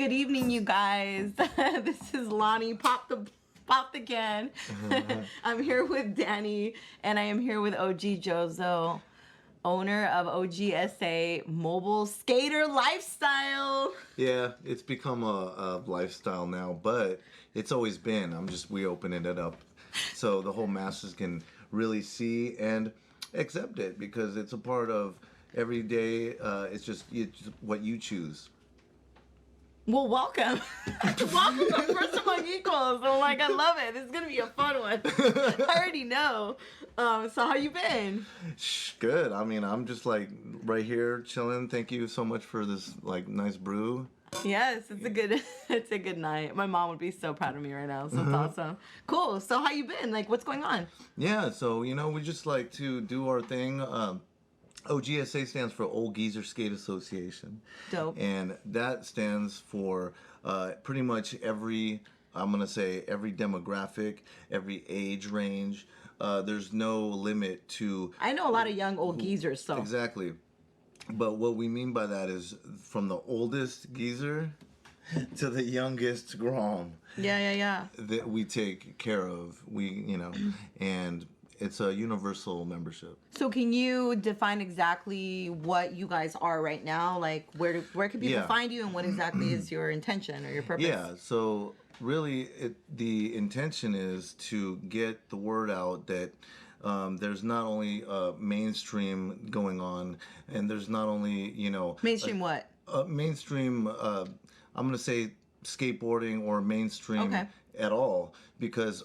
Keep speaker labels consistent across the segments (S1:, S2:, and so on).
S1: Good evening, you guys. This is Lonnie. Pop the can. I'm here with Danny, and I am here with OG JOZO, owner of OGSA Mobile Skater Lifestyle.
S2: Yeah, it's become a lifestyle now, but it's always been. We opening it up so the whole masses can really see and accept it because it's a part of every day. It's what you choose.
S1: Well, welcome. Welcome to First Among Equals. I'm like, I love it. This is going to be a fun one. I already know. So how you been?
S2: Good. I mean, I'm just like right here chilling. Thank you so much for this like nice brew.
S1: Yes, it's a good night. My mom would be so proud of me right now. So it's awesome. Cool. So how you been? Like, what's going on?
S2: Yeah, so we just like to do our thing. OGSA stands for Old Geezer Skate Association.
S1: Dope.
S2: And that stands for pretty much every demographic, every age range. There's no limit to...
S1: I know a lot of young old geezers, so...
S2: Exactly. But what we mean by that is from the oldest geezer to the youngest grom.
S1: Yeah.
S2: That we take care of. And... It's a universal membership.
S1: So can you define exactly what you guys are right now? Like where can people find you, and what exactly is your intention or your purpose?
S2: Yeah, so really the intention is to get the word out that there's not only mainstream going on, and there's not only,
S1: Mainstream what?
S2: Mainstream, I'm going to say skateboarding or mainstream at all, because...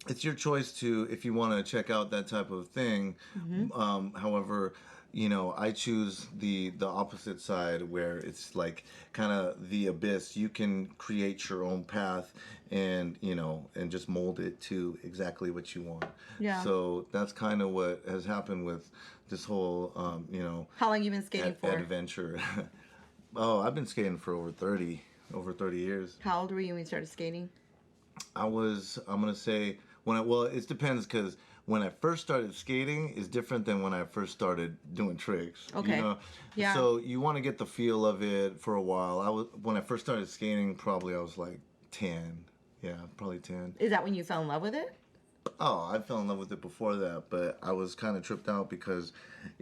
S2: It's your choice if you want to check out that type of thing. However, I choose the opposite side where it's like kind of the abyss. You can create your own path and just mold it to exactly what you want.
S1: Yeah.
S2: So that's kind of what has happened with this whole,
S1: How long you been skating for?
S2: Adventure. Oh, I've been skating for over 30 years.
S1: How old were you when you started skating?
S2: I'm going to say... it depends, because when I first started skating is different than when I first started doing tricks.
S1: Okay. Yeah.
S2: So you want to get the feel of it for a while. When I first started skating, probably I was like 10. Yeah, probably 10.
S1: Is that when you fell in love with it?
S2: Oh, I fell in love with it before that, but I was kind of tripped out because,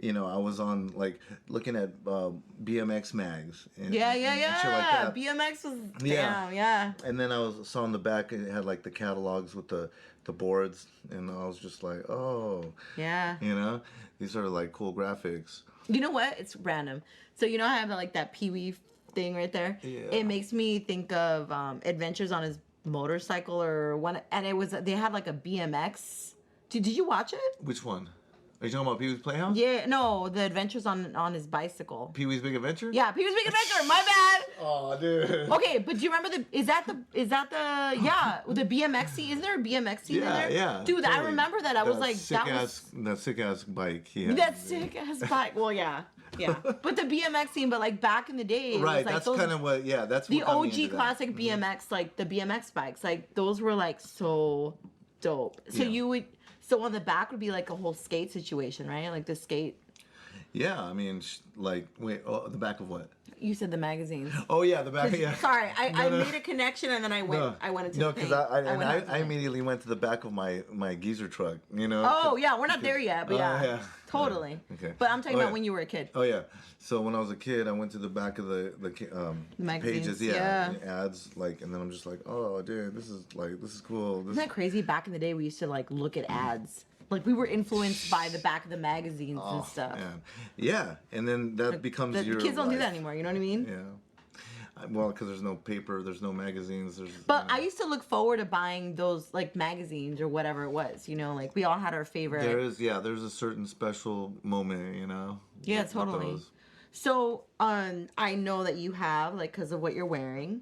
S2: I was on, like, looking at BMX mags. And shit like that.
S1: BMX was, yeah.
S2: And then I saw on the back, it had, like, the catalogs with the boards, and I was just like, oh.
S1: Yeah.
S2: These are, like, cool graphics.
S1: You know what? It's random. So, I have, like, that Pee-wee thing right there?
S2: Yeah.
S1: It makes me think of Adventures on His Motorcycle or one, and they had like a BMX. Did you watch it?
S2: Which one? Are you talking about Pee-wee's Playhouse?
S1: Yeah, no, the Adventures on His Bicycle.
S2: Pee-wee's Big Adventure?
S1: Yeah, Pee-wee's Big Adventure. My bad.
S2: Oh, dude.
S1: Okay, but do you remember the BMX scene? Isn't there a BMX scene in there?
S2: Yeah.
S1: Dude, totally. I remember that. I was like,
S2: that sick ass bike. Yeah.
S1: That sick ass bike. Well, yeah. But the BMX scene, but like back in the day,
S2: right?
S1: Was like
S2: that's kind of what. Yeah, that's
S1: the OG classic BMX, like the BMX bikes, like those were like so dope. So so on the back would be like a whole skate situation, right? Like the skate.
S2: Yeah, I mean, the back of what?
S1: You said the magazines.
S2: Oh yeah, the back. Yeah.
S1: Sorry, I made a connection and then I went into the thing.
S2: because I immediately went to the back of my geezer truck.
S1: Oh yeah, we're not there yet, but yeah. Totally.
S2: Okay.
S1: But I'm talking about when you were a kid.
S2: Oh yeah. So when I was a kid, I went to the back of the pages, ads, and then I'm just like, oh, dude, this is cool.
S1: Isn't that crazy? Back in the day, we used to like look at ads. Like we were influenced by the back of the magazines and stuff.
S2: Man. Yeah, and then that becomes your
S1: kids don't do
S2: life.
S1: that anymore. You know what I mean?
S2: Yeah. Well, because there's no paper, there's no magazines.
S1: But I used to look forward to buying those like magazines or whatever it was. Like we all had our favorite.
S2: There's a certain special moment.
S1: Yeah, totally. So I know that you have like because of what you're wearing.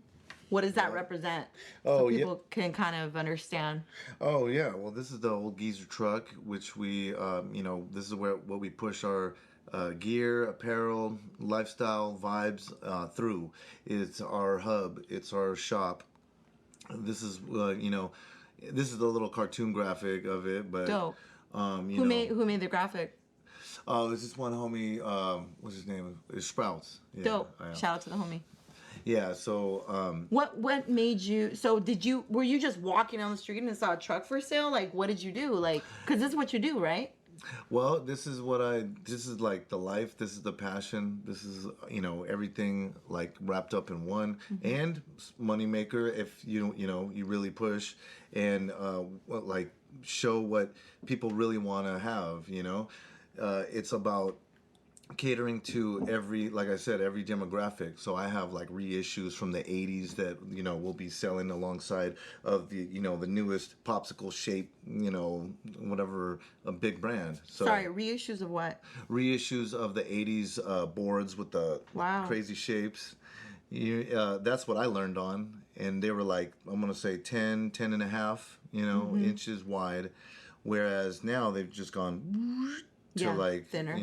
S1: What does that represent? So people can kind of understand.
S2: Oh yeah, well this is the old geezer truck, which we this is what we push our gear, apparel, lifestyle vibes through. It's our hub. It's our shop. This is this is the little cartoon graphic of it, but
S1: dope. Who made the graphic?
S2: Oh, it's this one homie. What's his name? It's Sprouts. Yeah,
S1: dope. Shout out to the homie.
S2: Yeah. So
S1: What made you? So were you just walking down the street and saw a truck for sale? Like, what did you do? Like, because this is what you do, right?
S2: well, this is this is like the life, this is the passion, this is, everything like wrapped up in one, and moneymaker if you really push and like show what people really want to have, it's about catering to every, like I said, every demographic. So I have like reissues from the 80s that will be selling alongside of the newest popsicle shape, whatever, a big brand. So
S1: Sorry, reissues of what?
S2: reissues of the 80s boards with the
S1: Wow.
S2: crazy shapes. That's what I learned on, and they were like, I'm gonna say 10 and a half, inches wide, whereas now they've just gone to like
S1: thinner.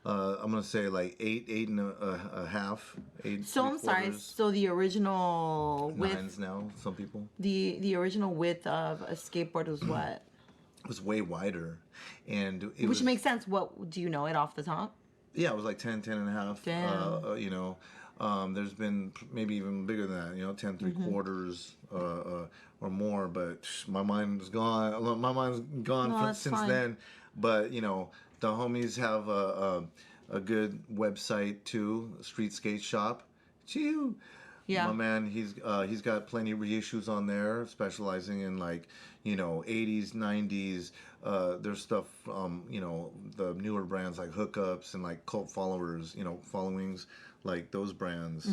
S2: I'm gonna say like eight and a half, eight.
S1: So I'm sorry. So the original width,
S2: nines now. Some people.
S1: the original width of a skateboard was what?
S2: It was way wider, and
S1: Which makes sense. What do you know it off the top?
S2: Yeah, it was like 10 and a half.
S1: Damn.
S2: There's been maybe even bigger than that. 10 3/4 or more. But my mind's gone. My mind's gone since
S1: fine.
S2: then. But the homies have a good website too, Street Skate Shop. Chew.
S1: Yeah.
S2: My man, he's got plenty of reissues on there, specializing in like 80s, 90s. There's stuff from the newer brands like Hookups and like cult followers, followings like those brands.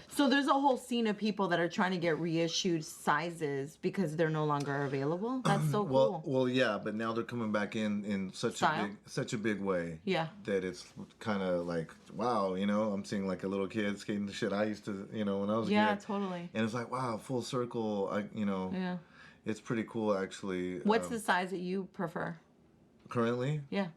S1: So there's a whole scene of people that are trying to get reissued sizes because they're no longer available. That's so cool.
S2: Well, yeah, but now they're coming back in such a big way.
S1: Yeah.
S2: That it's kind of like, wow, I'm seeing like a little kid skating the shit I used to, when I was a kid.
S1: Yeah, totally.
S2: And it's like, wow, full circle.
S1: Yeah.
S2: It's pretty cool, actually.
S1: What's the size that you prefer?
S2: Currently?
S1: Yeah.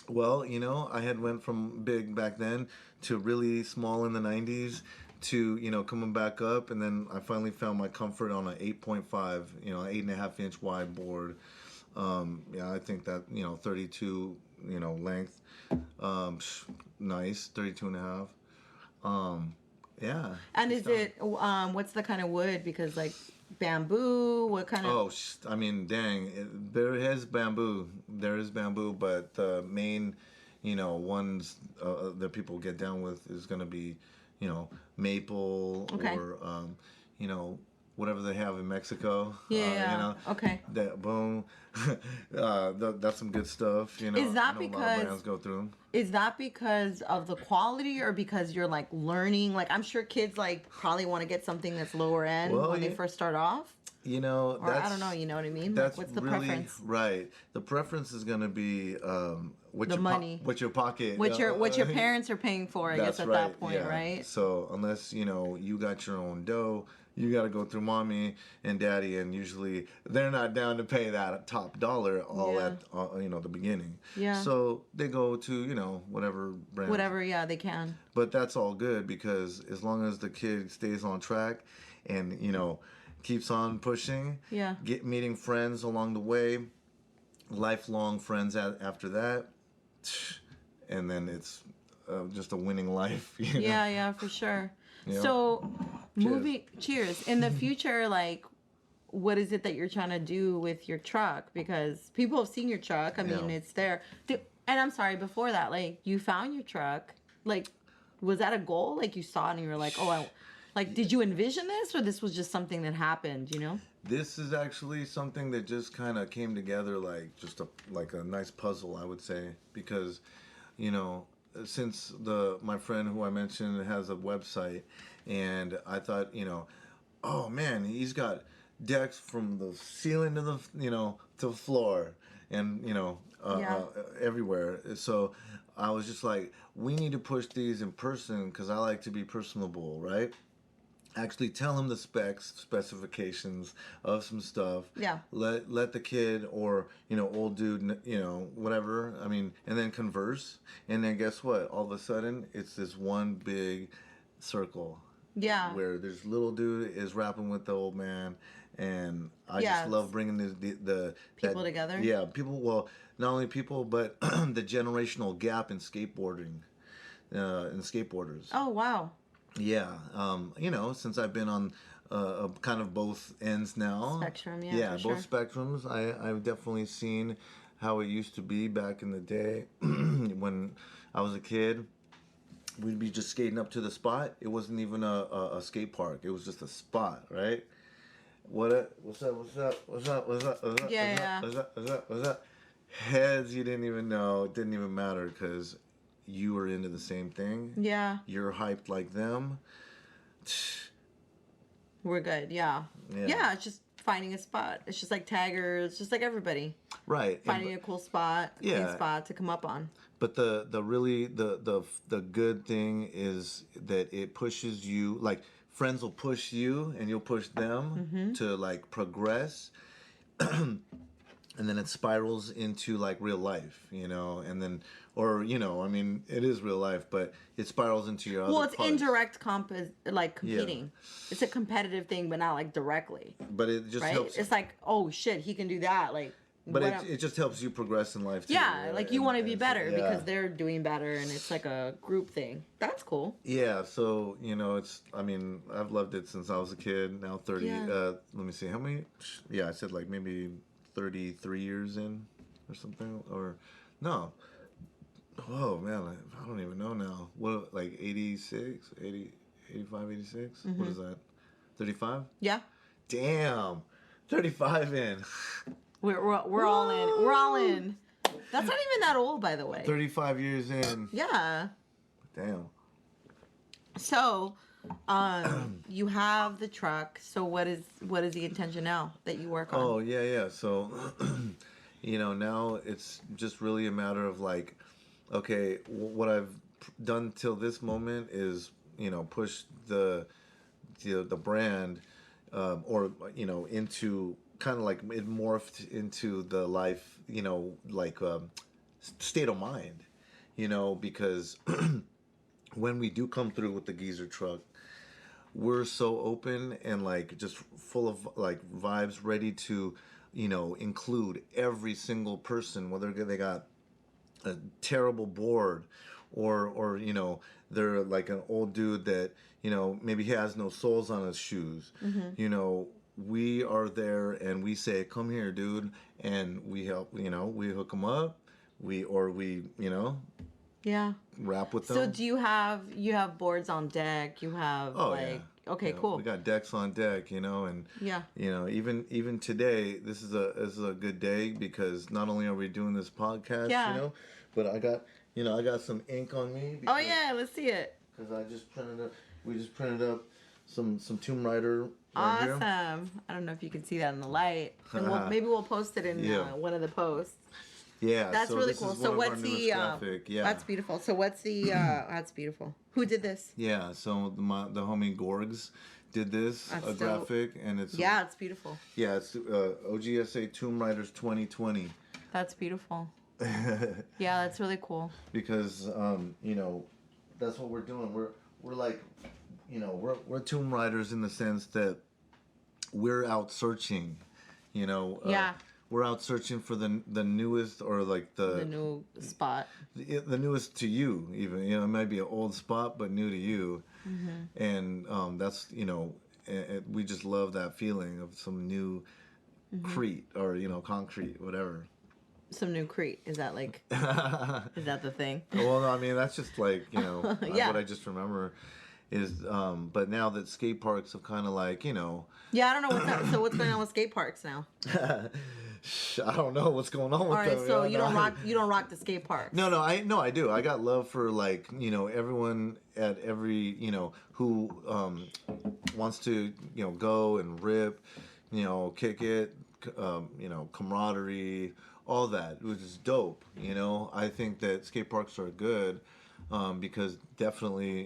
S2: Well, I had went from big back then to really small in the 90s to, coming back up. And then I finally found my comfort on an 8.5, 8.5 inch wide board. I think that, 32, length. Nice, 32 and a half. Yeah.
S1: And is it, what's the kind of wood? Because like bamboo, what kind of?
S2: Oh, I mean, dang, there is bamboo. There is bamboo, but the main, ones that people get down with is going to be, maple or, whatever they have in Mexico.
S1: Yeah. Okay.
S2: That boom. That's some good stuff.
S1: Is that
S2: I know
S1: because
S2: a lot of brands go through them.
S1: Is that because of the quality or because you're like learning? Like I'm sure kids like probably want to get something that's lower end when they first start off.
S2: I don't know.
S1: You know what I mean?
S2: That's
S1: like, what's the
S2: really,
S1: preference?
S2: Right. The preference is going to be
S1: The money.
S2: What your pocket.
S1: What your parents are paying for, I guess, at that point, right?
S2: So unless, you got your own dough, you got to go through mommy and daddy, and usually they're not down to pay that top dollar all at the beginning.
S1: Yeah.
S2: So they go to, whatever brand.
S1: Whatever, yeah, they can.
S2: But that's all good because as long as the kid stays on track and, keeps on pushing, meeting friends along the way, lifelong friends after that, and then it's just a winning life.
S1: Yeah, for sure. So, cheers. In the future, like, what is it that you're trying to do with your truck? Because people have seen your truck. I mean, it's there. And I'm sorry, before that, like, you found your truck. Like, was that a goal? Like, you saw it and you were like, oh, did you envision this, or this was just something that happened,
S2: This is actually something that just kind of came together like just a nice puzzle, I would say, because, since my friend who I mentioned has a website, and I thought, oh man, he's got decks from the ceiling to the, to the floor, and, everywhere. So I was just like, we need to push these in person because I like to be personable, right? Actually tell him the specifications of some stuff.
S1: Yeah.
S2: Let the kid or, old dude, whatever. I mean, and then converse. And then guess what? All of a sudden, it's this one big circle.
S1: Yeah.
S2: Where this little dude is rapping with the old man. And I just love bringing the
S1: people together.
S2: Yeah. People, well, not only people, but the generational gap in skateboarding, and skateboarders.
S1: Oh, wow.
S2: Yeah, since I've been on kind of both ends now.
S1: Spectrum, yeah,
S2: Yeah,
S1: for
S2: both
S1: sure.
S2: spectrums. I've definitely seen how it used to be back in the day when I was a kid. We'd be just skating up to the spot. It wasn't even a skate park. It was just a spot, right? What's up? What's up? What's up? What's up? What's up?
S1: Yeah, yeah.
S2: What's up? What's up? What's up? Heads you didn't even know. It didn't even matter because you were into the same thing.
S1: Yeah.
S2: You're hyped like them.
S1: We're good. Yeah.
S2: Yeah.
S1: Yeah, it's just finding a spot. It's just like taggers, just like everybody.
S2: Right.
S1: Finding a cool spot, a clean spot to come up on.
S2: But the really the good thing is that it pushes you, like friends will push you and you'll push them to like progress. And then it spirals into like real life, and then, or I mean, it is real life, but it spirals into your other
S1: It's
S2: parts.
S1: indirect like competing. Yeah. It's a competitive thing, but not like directly.
S2: But it just helps.
S1: It's like, oh shit, he can do that. Like,
S2: but it just helps you progress in life too.
S1: Yeah,
S2: right?
S1: like you want to be better because they're doing better, and it's like a group thing. That's cool.
S2: Yeah, so I mean, I've loved it since I was a kid. Now 30.
S1: Yeah.
S2: Let me see how many. Yeah, I said like maybe 33 years in, or something, or no. Oh man, I don't even know now. What, like 86, 80, 85, 86? What is that? 35?
S1: Yeah.
S2: Damn, 35 in.
S1: We're all in. We're all in. That's not even that old, by the way.
S2: 35 years in.
S1: Yeah.
S2: Damn.
S1: So, you have the truck. So what is the intention now that you work on?
S2: Oh yeah. So, now it's just really a matter of like, okay, what I've done till this moment is, push the brand, or into kind of like it morphed into the life, like state of mind, because when we do come through with the geezer truck, we're so open and like just full of like vibes, ready to include every single person, whether they got a terrible board or they're like an old dude that maybe he has no soles on his shoes. We are there and we say, come here, dude, and we help. We hook them up, we
S1: Yeah.
S2: rap with them.
S1: So do you have boards on deck? You have okay, cool.
S2: We got decks on deck, and
S1: Yeah.
S2: Even today, this is a good day because not only are we doing this podcast, but I got some ink on me.
S1: Oh yeah, let's see it.
S2: Because we just printed up some Tomb Raider. Right
S1: Awesome.
S2: here.
S1: I don't know if you can see that in the light. And maybe we'll post it in one of the posts.
S2: Yeah,
S1: that's really cool. So what's the
S2: graphic. Yeah,
S1: that's beautiful. So what's the that's beautiful. Who did this?
S2: Yeah, so the homie Gorgs did this graphic, and it's
S1: it's beautiful.
S2: Yeah, it's OGSA Tomb Raiders 2020.
S1: That's beautiful. Yeah, that's really cool.
S2: Because that's what we're doing. We're like, we're Tomb Raiders in the sense that we're out searching. Yeah. We're out searching for the newest, or like the
S1: new spot.
S2: The newest to you, even. It might be an old spot, but new to you. Mm-hmm. And that's we just love that feeling of some new crete, or concrete, whatever.
S1: Some new crete. Is that like? Is that the thing?
S2: Well, I mean, that's just like what I just remember. Is but now that skate parks have kind of like
S1: Yeah, I don't know what's that. So what's going on with skate parks now?
S2: I don't know what's going on with them.
S1: All right, so you don't rock the skate park.
S2: No, I do. I got love for like everyone at every who wants to go and rip, kick it, camaraderie, all that, which is dope. I think that skate parks are good. Because definitely,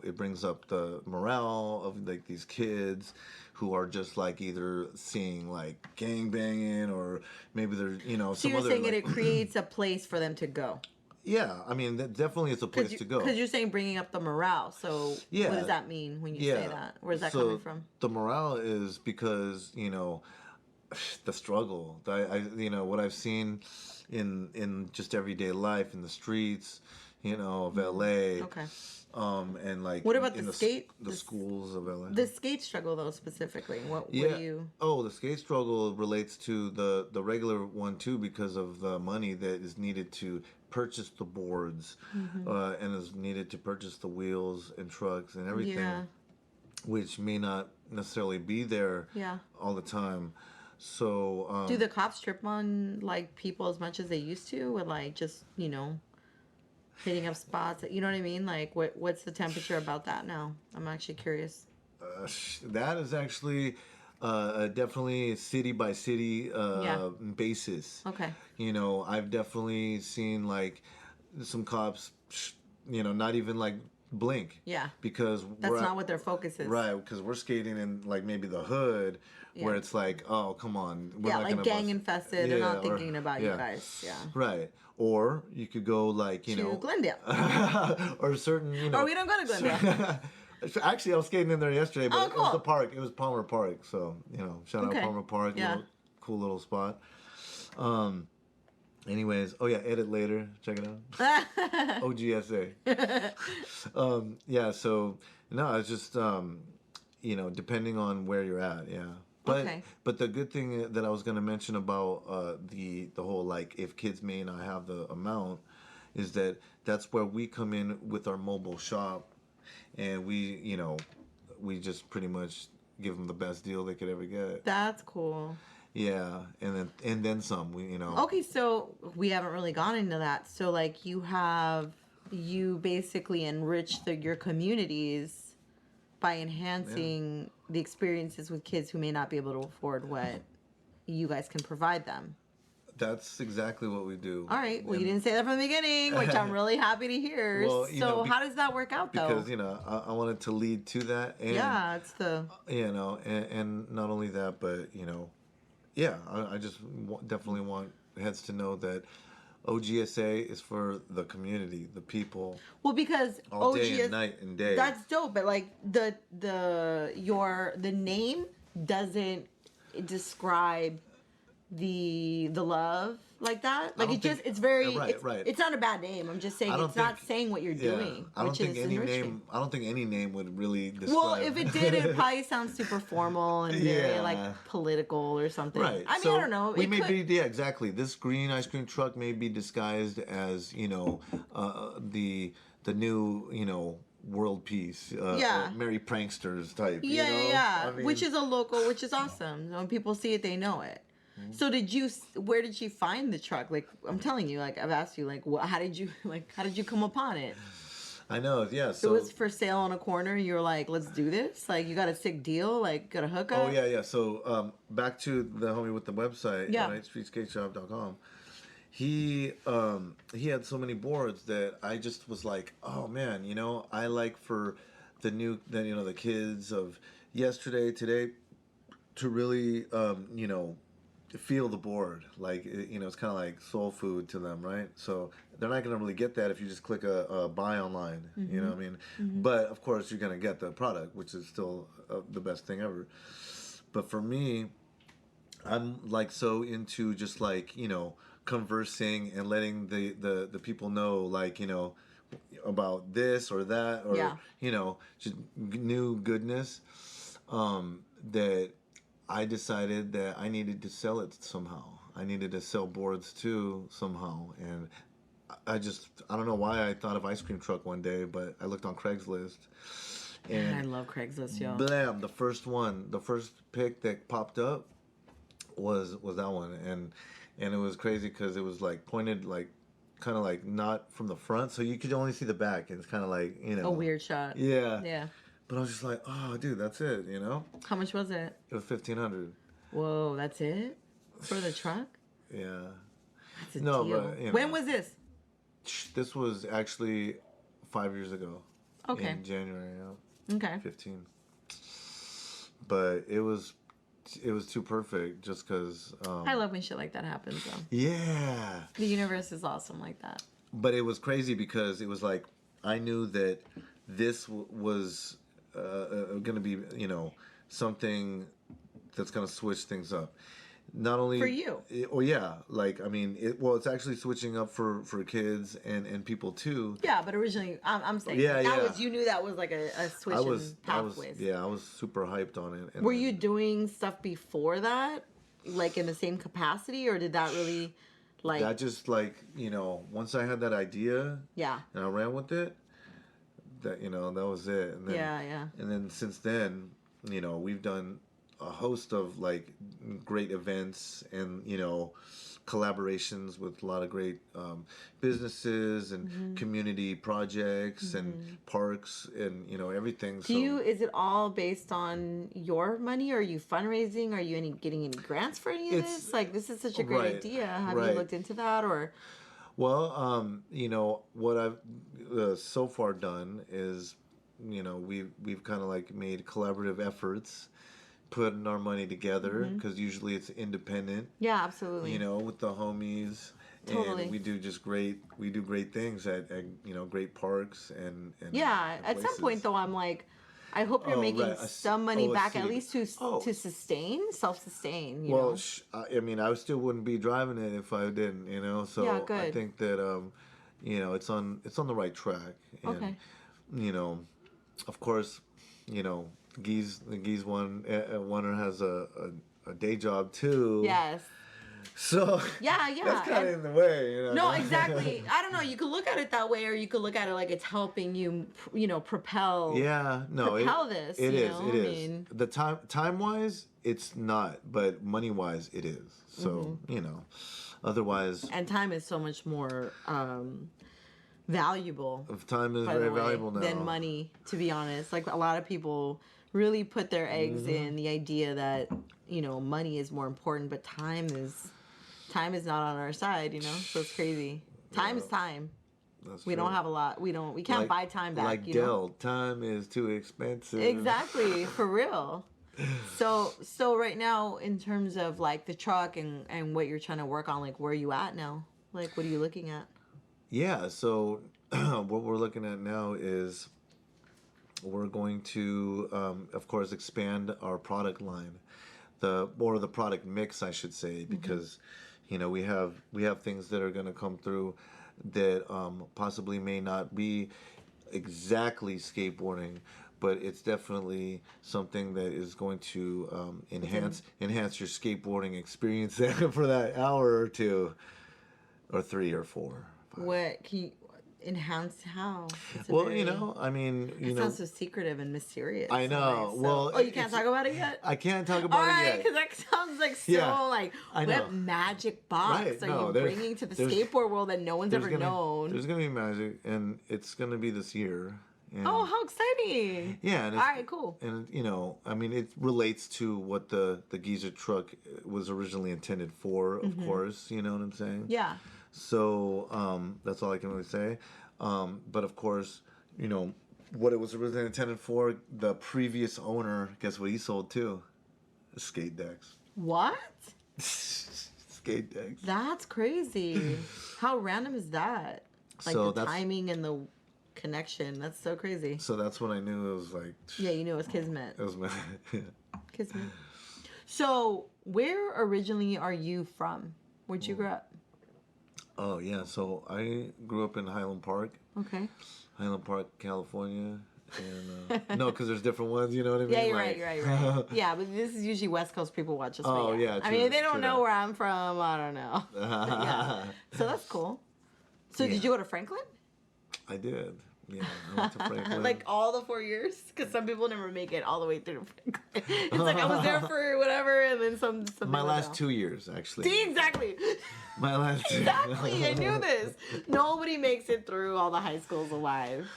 S2: it brings up the morale of like these kids who are just like either seeing like gang banging, or maybe they're
S1: So
S2: some
S1: you're
S2: other.
S1: saying
S2: like,
S1: it creates a place for them to go.
S2: Yeah, I mean that definitely is a place to go.
S1: Because you're saying bringing up the morale. So what does that mean when you say that? Where's that coming from?
S2: The morale is because the struggle. What I've seen in just everyday life in the streets. of LA.
S1: Okay.
S2: And like
S1: What about
S2: in
S1: the skate?
S2: the schools of LA.
S1: The skate struggle though specifically. What do you?
S2: Oh, the skate struggle relates to the regular one too because of the money that is needed to purchase the boards, and is needed to purchase the wheels and trucks and everything, which may not necessarily be there all the time. So
S1: do the cops trip on like people as much as they used to with like just hitting up spots? You know what I mean? Like what's the temperature about that now? I'm actually curious.
S2: That is actually definitely city by city basis.
S1: Okay.
S2: I've definitely seen like some cops, not even like blink.
S1: Yeah.
S2: Because
S1: that's not what their focus is.
S2: Right, because we're skating in like maybe the hood where it's like, oh, come on. We're not
S1: like
S2: gonna
S1: gang infested. They're not thinking about you guys. Yeah.
S2: Right. Or you could go like,
S1: to Glendale.
S2: or certain,
S1: Or we don't go to Glendale.
S2: Actually, I was skating in there yesterday, but
S1: cool.
S2: it was the park. It was Palmer Park. So, shout out Palmer Park.
S1: Yeah.
S2: Cool little spot. Anyways, edit later. Check it out. OGSA. So, no, it's just, depending on where you're at, But the good thing that I was going to mention about the whole, like, if kids may not have the amount, is that that's where we come in with our mobile shop, and we just pretty much give them the best deal they could ever get.
S1: That's cool.
S2: Yeah, and then some.
S1: Okay, so we haven't really gone into that. So like you basically enrich your communities by enhancing the experiences with kids who may not be able to afford what you guys can provide them.
S2: That's exactly what we do.
S1: All right. Well, you didn't say that from the beginning, which I'm really happy to hear.
S2: Well,
S1: so how does that work out, though?
S2: Because, I wanted to lead to that. And,
S1: it's the...
S2: and not only that, but, I just definitely want heads to know that OGSA is for the community, the people.
S1: Well, because
S2: all day and night and day.
S1: That's dope, but like the name doesn't describe the love like that. Like it's very right. It's not a bad name. I'm just saying not saying what you're doing.
S2: I don't think any name would really describe.
S1: Well, if it did, it probably sounds super formal and very like political or something.
S2: Right.
S1: I mean, I don't know.
S2: We may be exactly. This green ice cream truck may be disguised as the new world peace, merry pranksters type.
S1: I mean, which is a local, which is awesome. When people see it, they know it. So where did you find the truck? Like, I'm telling you, like, I've asked you, like, how did you come upon it?
S2: I know, yeah.
S1: So it was for sale on a corner. You were like, let's do this. Like, you got a sick deal, like, got a hookup.
S2: Oh yeah. So back to the homie with the website, streetskateshop.com. He had so many boards that I just was like, oh man, I like for the kids of yesterday, today, to really feel the board. Like, it's kind of like soul food to them, right? So they're not going to really get that if you just click a buy online, you know what I mean? But of course you're going to get the product, which is still the best thing ever. But for me, I'm like so into just like, conversing and letting the people know, like, about this or that, or, just new goodness, that I decided that I needed to sell it somehow. I needed to sell boards too somehow. And I don't know why I thought of ice cream truck one day, but I looked on Craigslist. And
S1: I love Craigslist, y'all.
S2: Blam, the first pick that popped up was that one. And it was crazy because it was like pointed like kind of like not from the front, so you could only see the back. And it's kind of like,
S1: a weird shot.
S2: Yeah. But I was just like, oh, dude, that's it,
S1: How much was it?
S2: It was $1,500.
S1: Whoa, that's it? For the truck?
S2: Yeah.
S1: That's a deal. But, when was this?
S2: This was actually 5 years ago.
S1: Okay.
S2: In January,
S1: Okay.
S2: 15. But it was too perfect just because...
S1: I love when shit like that happens, though.
S2: Yeah.
S1: The universe is awesome like that.
S2: But it was crazy because it was like, I knew that this was... going to be, something that's going to switch things up. not only
S1: for you.
S2: like I mean, it's actually switching up for kids and people too.
S1: Yeah, but originally, I'm saying you knew that was like a switch in pathways.
S2: I was super hyped on it.
S1: Were you doing stuff before that, like in the same capacity, or did that really, like
S2: that just like once I had that idea, and I ran with it, that that was it. And then, and then since then, we've done a host of like great events and collaborations with a lot of great businesses and community projects and parks and everything.
S1: Is it all based on your money? Are you fundraising? Are you getting any grants for any of this? Like, this is such a great idea. Have you looked into that? Or
S2: well, what I've so far done is we've kind of like made collaborative efforts, putting our money together, because usually it's independent.
S1: Yeah, absolutely.
S2: With the homies.
S1: Totally.
S2: And we do great things at great parks and
S1: at some point though, I'm like, I hope you're making some money back, at least to self-sustain.
S2: Well, I mean, I still wouldn't be driving it if I didn't, So
S1: yeah, good.
S2: I think that it's on the right track. And, of course, the Geese one has a day job too.
S1: Yes.
S2: So that's kind of in the way,
S1: No, exactly. I don't know. You could look at it that way, or you could look at it like it's helping you, propel.
S2: Yeah, no,
S1: propel this.
S2: It is. It is. The time wise, it's not, but money wise, it is. So otherwise.
S1: And time is so much more valuable.
S2: Time is very valuable now
S1: than money. To be honest, like a lot of people really put their eggs in the idea that money is more important, but time is not on our side. So it's crazy. Time is time. We don't have a lot. We can't buy time back.
S2: Like Dell, time is too expensive.
S1: Exactly, for real. So right now, in terms of like the truck and what you're trying to work on, like where are you at now? Like what are you looking at?
S2: Yeah, so what we're looking at now is we're going to, of course, expand our product line, the product mix, I should say, because we have things that are going to come through that possibly may not be exactly skateboarding, but it's definitely something that is going to enhance your skateboarding experience for that hour or two, or 3 or 4. 5.
S1: What can you enhance? How?
S2: Well, I mean,
S1: it sounds so secretive and mysterious.
S2: I know.
S1: So.
S2: Well,
S1: you can't talk about it yet.
S2: I can't talk about it yet.
S1: Because that sounds like what magic box are you bringing to the skateboard world that no one's ever known?
S2: There's gonna be magic, and it's gonna be this year. And,
S1: how exciting!
S2: Yeah. And
S1: all right, cool.
S2: And I mean, it relates to what the Geezer truck was originally intended for. Of course, you know what I'm saying?
S1: Yeah.
S2: So that's all I can really say. But of course, what it was originally intended for, the previous owner, guess what he sold too? Skate decks.
S1: What?
S2: Skate decks.
S1: That's crazy. How random is that? Like the timing and the connection. That's so crazy.
S2: So that's when I knew it was like...
S1: Yeah, you knew it was kismet.
S2: It was my...
S1: Kismet. So where originally are you from? Where'd you grow up?
S2: Oh, yeah. So I grew up in Highland Park.
S1: Okay.
S2: Highland Park, California. And no, because there's different ones, you know what I mean?
S1: Yeah, you're right. Yeah, but this is usually West Coast people watch us.
S2: Oh, yeah.
S1: I mean, if they don't know where I'm from, I don't know. Yeah. So that's cool. So did you go to Franklin?
S2: I did. Yeah, I went to Franklin.
S1: Like all the 4 years? Because some people never make it all the way through Franklin. It's like I was there for whatever, and then some.
S2: My last 2 years, actually.
S1: See, exactly.
S2: My last 2
S1: Exactly, I knew this. Nobody makes it through all the high schools alive.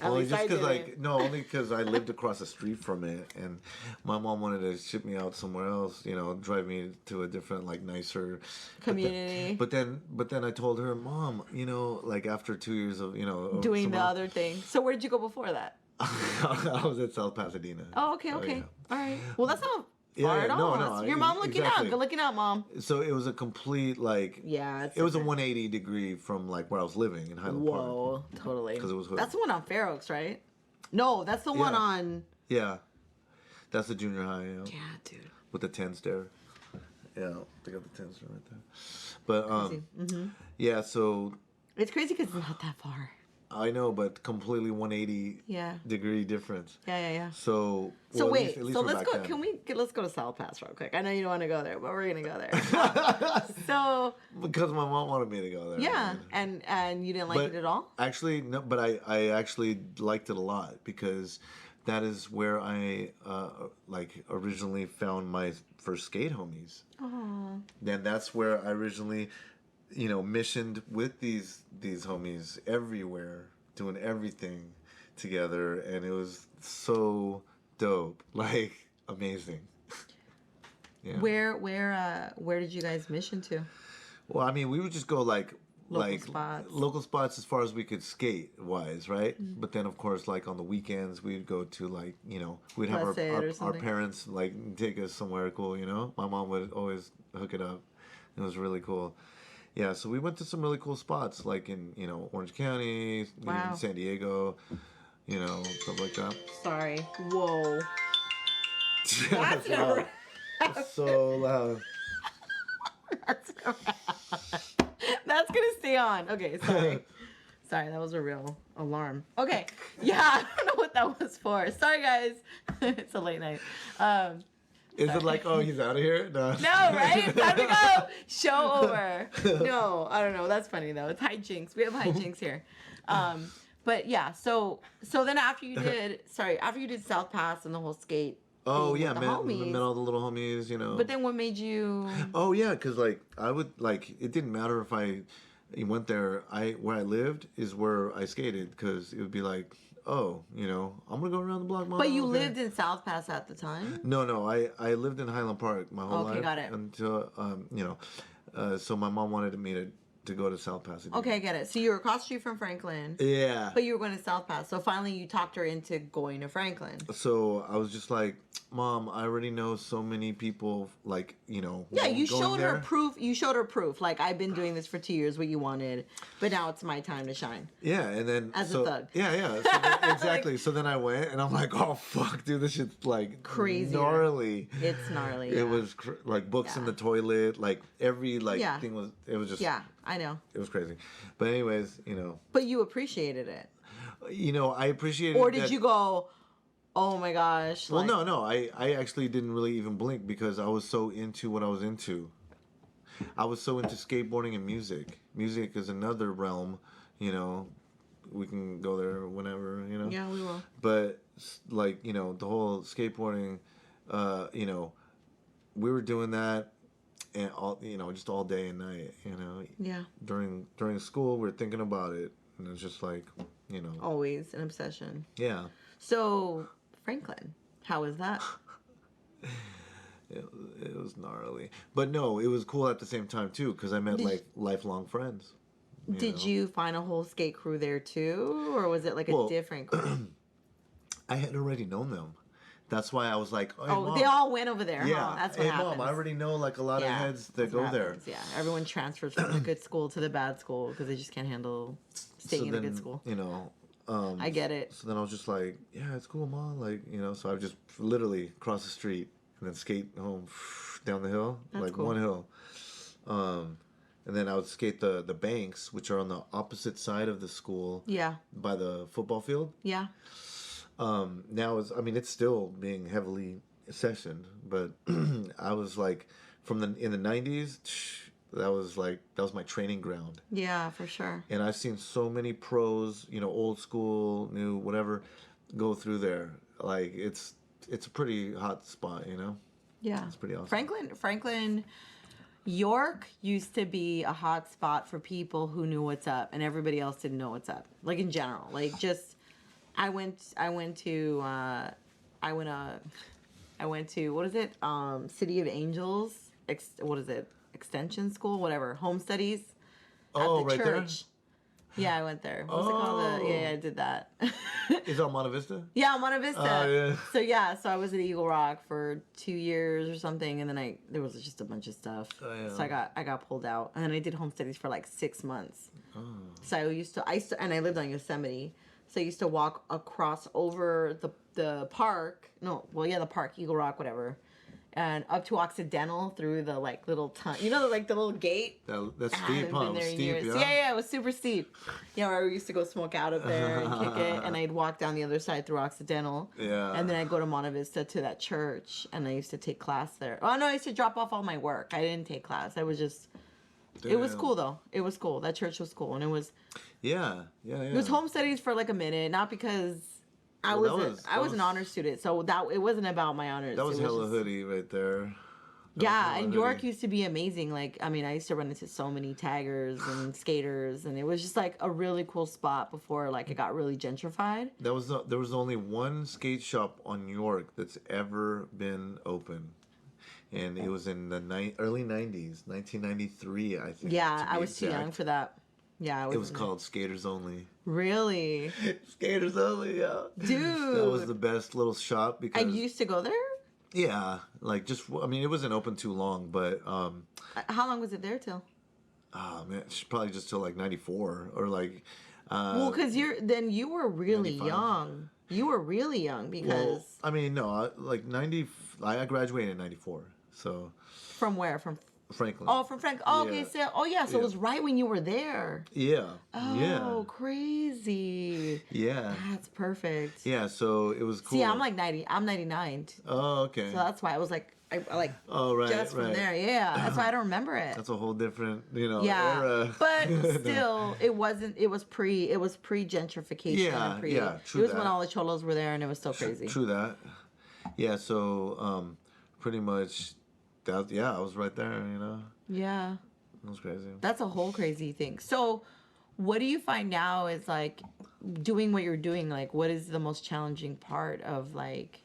S2: Well, just because only because I lived across the street from it, and my mom wanted to ship me out somewhere else, drive me to a different, like, nicer
S1: community.
S2: But then I told her, Mom, after 2 years of,
S1: doing the other thing. So where did you go before that?
S2: I was at South Pasadena.
S1: Oh, okay. Yeah. All right. Well, that's not far at all. No, your mom looking out. Good looking out, Mom.
S2: So it was a complete, it was a 180 degree from, where I was living in Highland Park.
S1: Whoa, totally.
S2: Because it was hood.
S1: That's the one on Fair Oaks, right? No, that's the one on...
S2: Yeah. That's the junior high.
S1: Yeah, dude.
S2: With the 10 stair. Yeah, they got the tensor right there. But yeah, so
S1: it's crazy because it's not that far.
S2: I know, but completely 180 degree difference.
S1: Yeah.
S2: So
S1: So wait,
S2: at least
S1: so
S2: we're
S1: let's
S2: back
S1: go.
S2: then.
S1: Let's go to South Pass real quick. I know you don't want to go there, but we're gonna go there. So
S2: because my mom wanted me to go there.
S1: yeah, and you didn't like it at all?
S2: Actually, no. But I actually liked it a lot because that is where I like originally found my first skate homies.
S1: Oh.
S2: Then that's where I originally, missioned with these homies everywhere, doing everything together, and it was so dope, like amazing. Yeah.
S1: Where did you guys mission to?
S2: Well, I mean, we would just go
S1: Local spots
S2: as far as we could skate wise, right? Mm-hmm. But then of course, like on the weekends, we'd go to we'd have our parents take us somewhere cool. My mom would always hook it up. It was really cool. Yeah, so we went to some really cool spots like in Orange County, even San Diego, stuff like that.
S1: Sorry. Whoa.
S2: That's loud. So loud.
S1: That's gonna stay on. Okay, sorry. Sorry, that was a real alarm. Okay, yeah, I don't know what that was for. Sorry, guys. It's a late night.
S2: Is it like, oh, he's out of here? No.
S1: No, right? It's time to go. Show over. No, I don't know. That's funny though. It's hijinks. We have hijinks here. But yeah, so then after you did South Pass and the whole skate.
S2: Oh yeah, met all the little homies,
S1: But then what made you?
S2: Oh yeah, because I would it didn't matter if I went there. Where I lived is where I skated because it would be like, oh, I'm gonna go around the block. Mom,
S1: but you lived in South Pass at the time?
S2: No, I lived in Highland Park my whole life.
S1: Okay, got it.
S2: Until so my mom wanted me to go to South Pass again.
S1: Okay, I get it. So you were across the street from Franklin.
S2: Yeah.
S1: But you were going to South Pass. So finally you talked her into going to Franklin.
S2: So I was just like, Mom, I already know so many people,
S1: Yeah, you showed her proof. You showed her proof. Like, I've been doing this for 2 years, what you wanted. But now it's my time to shine.
S2: Yeah, and then...
S1: As a thug.
S2: Yeah. So exactly. So then I went, and I'm like, oh, fuck, dude, this shit's,
S1: crazy.
S2: Gnarly.
S1: It's gnarly,
S2: It was, books in the toilet. Every, thing was... It was just...
S1: Yeah, I know.
S2: It was crazy. But anyways,
S1: But you appreciated it.
S2: I appreciated
S1: Or did you go... Oh my gosh.
S2: Well, no. I actually didn't really even blink because I was so into what I was into. I was so into skateboarding and music. Music is another realm, We can go there whenever,
S1: Yeah, we will.
S2: But, the whole skateboarding, we were doing that and all, just all day and night,
S1: Yeah.
S2: During school, we were thinking about it. And it's just
S1: Always an obsession.
S2: Yeah.
S1: So... Franklin, how was that?
S2: It was gnarly, but no, it was cool at the same time too because I met lifelong friends.
S1: Did you find a whole skate crew there too, or was it a different crew?
S2: I had already known them. That's why I was like, hey,
S1: oh,
S2: Mom.
S1: they all went over there.
S2: Yeah,
S1: huh? That's what happens.
S2: Mom, I already know a lot of heads that go there.
S1: Yeah, everyone transfers from the good school to the bad school because they just can't handle staying in a good school. I get it.
S2: So then I was just like, yeah, it's cool, Mom. So I would just literally cross the street and then skate home down the hill,
S1: That's cool.
S2: one hill. And then I would skate the banks, which are on the opposite side of the school. Yeah. By the football field.
S1: Yeah.
S2: Now it's still being heavily sessioned, but I was in the 90s. That was my training ground.
S1: Yeah, for sure.
S2: And I've seen so many pros, old school, new, whatever, go through there. It's a pretty hot spot,
S1: Yeah.
S2: It's pretty awesome.
S1: Franklin, York used to be a hot spot for people who knew what's up, and everybody else didn't know what's up. In general, I went to what is it? City of Angels. What is it? Extension school, whatever, home studies at the
S2: right
S1: church. There? Yeah, I went there. What's it called? Yeah, I did that.
S2: Is it on Monte Vista? Yeah,
S1: Monte Vista. Yeah. So I was at Eagle Rock for 2 years or something, and then there was just a bunch of stuff. So I got pulled out, and then I did home studies for 6 months. So I lived on Yosemite, so I used to walk across over the park. No, well, yeah, the park, Eagle Rock, whatever. and up to Occidental through the like little you know, like the little gate.
S2: That's
S1: I
S2: steep,
S1: haven't
S2: huh?
S1: been there in
S2: Steep,
S1: years.
S2: yeah.
S1: Yeah, it was super steep. Yeah, where we used to go smoke out of there and kick it, and I'd walk down the other side through Occidental.
S2: Yeah.
S1: And then I'd go to Monte Vista to that church, and I used to take class there. Oh no, I used to drop off all my work. I didn't take class. I was just. Damn. It was cool though. It was cool. That church was cool, and it was.
S2: Yeah.
S1: It was home studies for like a minute, not because. I was an honors student, so that it wasn't about my honors.
S2: That was hella
S1: just,
S2: hoodie right there.
S1: And York used to be amazing. Like, I mean, I used to run into so many taggers and skaters, and it was just like a really cool spot before like it got really gentrified.
S2: There was only one skate shop on York that's ever been open, and it was in the early '90s, 1993, I think.
S1: Yeah, I was too young for that. Yeah,
S2: it was called Skaters Only.
S1: Really?
S2: Skaters Only, yeah.
S1: Dude.
S2: That was the best little shop because
S1: I used to go there?
S2: Yeah, like it wasn't open too long, but
S1: how long was it there till?
S2: Oh man, probably just till like 94 or like
S1: well, cuz you were really 95. Young. You were really young because
S2: well, I mean, no, like 90 I graduated in 94. So
S1: from where? From
S2: Franklin.
S1: Oh, from Franklin. Oh, okay. So, it was right when you were there.
S2: Yeah.
S1: Oh, crazy.
S2: Yeah.
S1: That's perfect.
S2: Yeah, so it was cool.
S1: See, I'm like 90. I'm 99.
S2: Oh, okay.
S1: So that's why I was like,
S2: oh, right,
S1: just from there. Yeah, that's why I don't remember it.
S2: That's a whole different, era.
S1: But still, it was pre-gentrification.
S2: Yeah, yeah, true.
S1: It was when all the cholos were there, and it was so crazy.
S2: True that. Yeah, so pretty much. I was right there,
S1: Yeah.
S2: It was crazy.
S1: That's a whole crazy thing. So, what do you find now is like doing what you're doing? Like, what is the most challenging part of like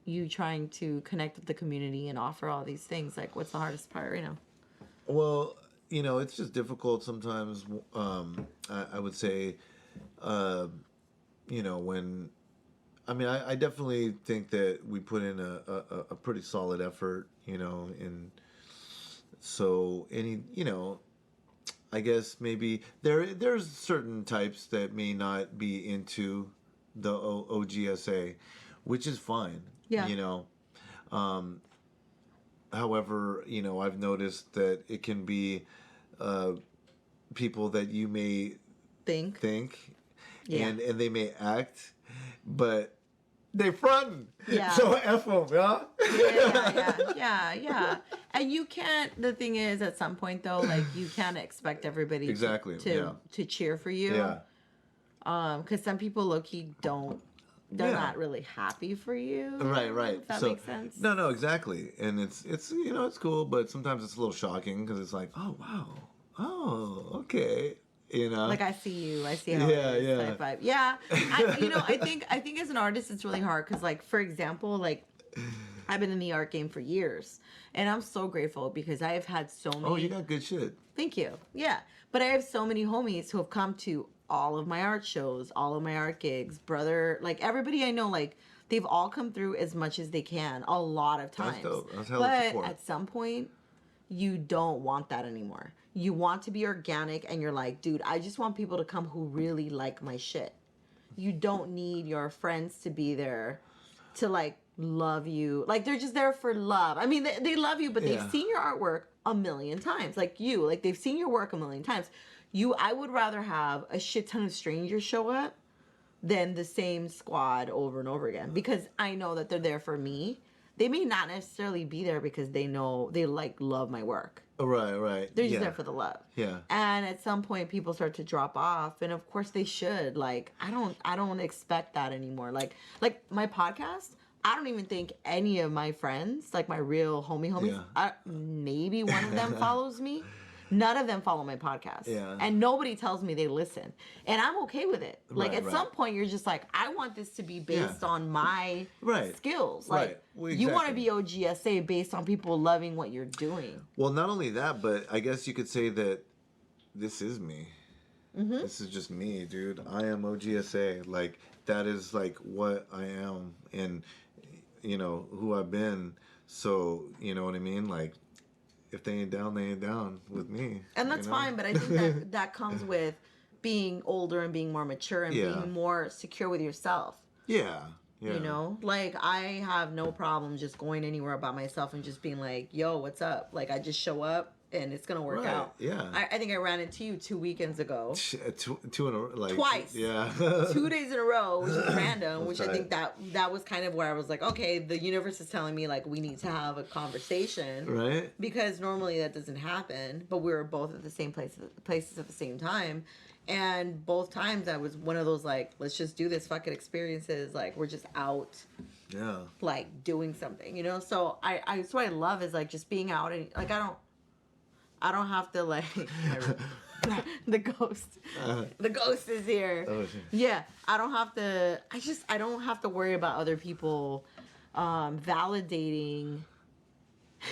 S1: you trying to connect with the community and offer all these things? Like, what's the hardest part right now?
S2: Well, it's just difficult sometimes. I would say, when. I mean, I definitely think that we put in a pretty solid effort, and so I guess maybe there's certain types that may not be into the OGSA, which is fine.
S1: Yeah.
S2: However, I've noticed that it can be people that you may think,
S1: yeah.
S2: and they may act. But they frontin'.
S1: Yeah.
S2: So F them, yeah?
S1: Yeah. And you can't, the thing is, at some point, though, like, you can't expect everybody to cheer for you.
S2: Yeah.
S1: Because some people, low-key, they're not really happy for you.
S2: Right.
S1: If that makes sense.
S2: No, exactly. And it's it's cool, but sometimes it's a little shocking because it's like, oh, wow. Oh, okay.
S1: Like I see you, I see how it is. Type vibe. Yeah, I think as an artist it's really hard because, like, for example, like I've been in the art game for years, and I'm so grateful because I have had so many.
S2: Oh, you got good shit.
S1: Thank you. Yeah, but I have so many homies who have come to all of my art shows, all of my art gigs, brother, like everybody I know, like they've all come through as much as they can, a lot of times.
S2: That's dope. That's hella support.
S1: At some point, you don't want that anymore. You want to be organic, and you're like, dude, I just want people to come who really like my shit. You don't need your friends to be there to, like, love you. Like, they're just there for love. I mean, they love you, but they've seen your artwork a million times. Like you. Like, they've seen your work a million times. I would rather have a shit ton of strangers show up than the same squad over and over again. Because I know that they're there for me. They may not necessarily be there because they know they love my work.
S2: Right.
S1: They're just there for the love.
S2: Yeah.
S1: And at some point people start to drop off, and of course they should. Like, I don't expect that anymore. Like my podcast, I don't even think any of my friends, like my real homies, maybe one of them follows me. None of them follow my podcast. Yeah. And nobody tells me they listen. And I'm okay with it. Like, at some point, you're just like, I want this to be based on my skills. Like, you want to be OGSA based on people loving what you're doing.
S2: Well, not only that, but I guess you could say that this is me. Mm-hmm. This is just me, dude. I am OGSA. Like, that is, like, what I am and, who I've been. So, you know what I mean? Like, if they ain't down with me.
S1: And that's fine, but I think that comes with being older and being more mature and being more secure with yourself.
S2: Yeah. Yeah.
S1: You know, like I have no problem just going anywhere by myself and just being like, yo, what's up? Like I just show up and it's going to work out.
S2: Yeah.
S1: I think I ran into you 2 weekends ago.
S2: Two in a like
S1: Twice.
S2: Yeah.
S1: 2 days in a row, which is random, which
S2: right.
S1: I think that was kind of where I was like, okay, the universe is telling me like we need to have a conversation.
S2: Right.
S1: Because normally that doesn't happen, but we were both at the same places at the same time. And both times I was one of those like, let's just do this fucking experiences. Like we're just out, like doing something, you know. So that's what I love is like just being out and like I don't have to like the ghost. The ghost is here.
S2: Oh, shit.
S1: Yeah, I don't have to. I don't have to worry about other people validating.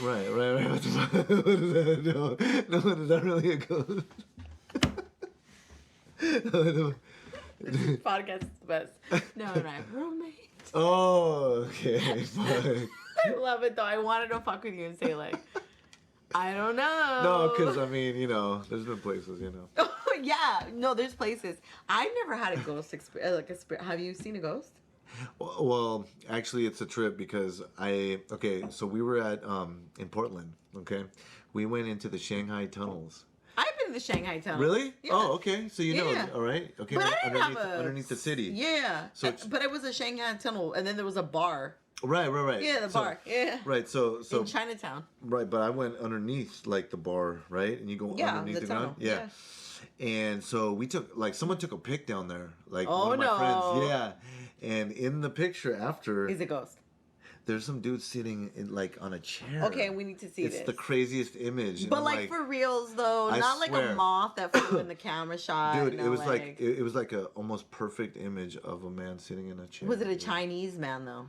S2: Right. What is that? No, is that really a ghost?
S1: This podcast is the best. No, I'm roommate.
S2: Oh, okay. Fine.
S1: I love it though. I wanted to fuck with you and say like, I don't know.
S2: No, because I mean, you know, there's been places, you know.
S1: Oh yeah, no, there's places. I've never had a ghost experience. Like have you seen a ghost?
S2: Well, actually, it's a trip because so we were at in Portland. Okay, we went into the Shanghai tunnels.
S1: I've been to the Shanghai tunnel.
S2: Really?
S1: Yeah.
S2: Oh, okay. So you know,
S1: Yeah.
S2: all right. Okay,
S1: But I didn't
S2: underneath the city.
S1: Yeah.
S2: So
S1: But it was a Shanghai tunnel, and then there was a bar.
S2: Right.
S1: Yeah, the bar. Yeah.
S2: Right. So
S1: In Chinatown.
S2: right, but I went underneath like the bar, right, and you go underneath the
S1: tunnel.
S2: ground. Yeah. And so we took someone took a pic down there, like
S1: Oh,
S2: one of my
S1: no.
S2: friends. Yeah. And in the picture after,
S1: He's a ghost.
S2: there's some dude sitting in like on a chair.
S1: Okay, we need to see
S2: It's
S1: this.
S2: the craziest image. And
S1: But
S2: I'm
S1: like for reals though,
S2: I
S1: not like
S2: swear.
S1: a moth that flew in the camera shot.
S2: dude,
S1: no,
S2: it was like it was like a almost perfect image of a man sitting in a chair.
S1: Was it a Chinese man though?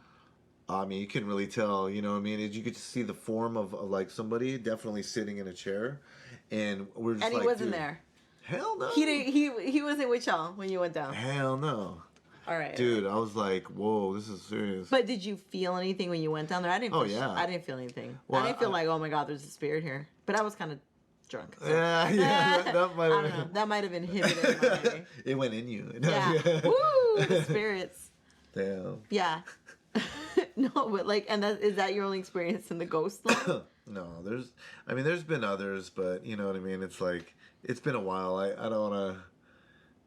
S2: I mean, you couldn't really tell. You know what I mean? You could see the form of like somebody definitely sitting in a chair, and we're just
S1: And
S2: like,
S1: he wasn't
S2: dude,
S1: there.
S2: Hell no.
S1: He didn't. He wasn't with y'all when you went down.
S2: Hell no.
S1: All right.
S2: Dude, I was like, whoa, this is serious.
S1: But did you feel anything when you went down there? I didn't.
S2: Oh,
S1: Feel,
S2: yeah.
S1: I didn't feel anything.
S2: Well,
S1: I didn't feel like, oh my god, there's a spirit here. But I was kind of drunk. So.
S2: Yeah, that might
S1: I don't
S2: have
S1: know. That might have inhibited my.
S2: It went in you.
S1: Yeah. Woo! The spirits.
S2: Damn.
S1: Yeah. No, but like, and is that your only experience in the ghost land?
S2: No, there's been others, but you know what I mean? It's like, it's been a while. I don't want to.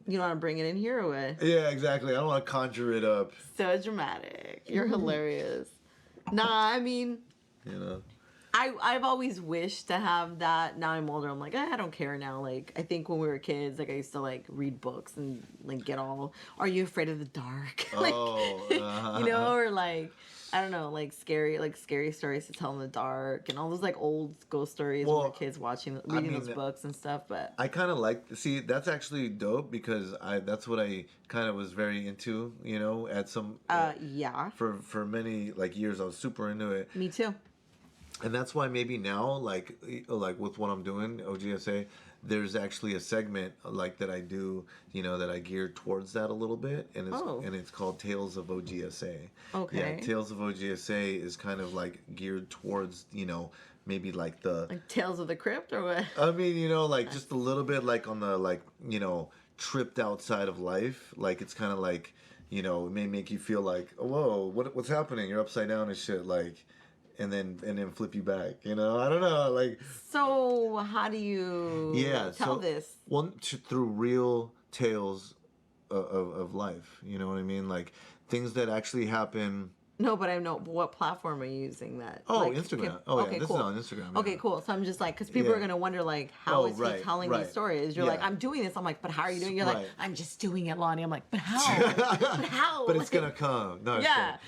S1: You don't want to bring it in here or what?
S2: Yeah, exactly. I don't want to conjure it up.
S1: So dramatic. You're hilarious. Nah, I mean,
S2: You know?
S1: I've always wished to have that. Now I'm older. I'm like, I don't care now. Like, I think when we were kids, like I used to like read books and like get all, are you afraid of the dark? Like, you know, or like, I don't know, like scary stories to tell in the dark and all those like old ghost stories when we were kids reading those books and stuff. But
S2: I kind of see, that's actually dope because that's what I kind of was very into, you know, at some,
S1: yeah.
S2: For many like years, I was super into it.
S1: Me too.
S2: And that's why maybe now, like with what I'm doing, OGSA, there's actually a segment like that I do, you know, that I gear towards that a little bit, and it's called Tales of OGSA.
S1: Okay.
S2: Yeah, Tales of OGSA is kind of like geared towards, you know, maybe like the
S1: like Tales of the Crypt or what?
S2: I mean, you know, like just a little bit like on the like, you know, tripped outside of life. Like it's kind of like, you know, it may make you feel like, oh, whoa, what's happening? You're upside down and shit, like. And then flip you back, you know. I don't know, like.
S1: So how do you tell this?
S2: Well, through real tales of life. You know what I mean? Like things that actually happen.
S1: No, but I know. What platform are you using that?
S2: Oh,
S1: like,
S2: Instagram.
S1: Okay,
S2: this
S1: cool.
S2: is on Instagram. Yeah.
S1: Okay, cool. So I'm just like, because people are gonna wonder like, how is he telling these stories? You're like, I'm doing this. I'm like, but how are you doing? You're like, I'm just doing it, Lonnie. I'm like, but how? But how?
S2: But it's gonna come. No.
S1: Yeah.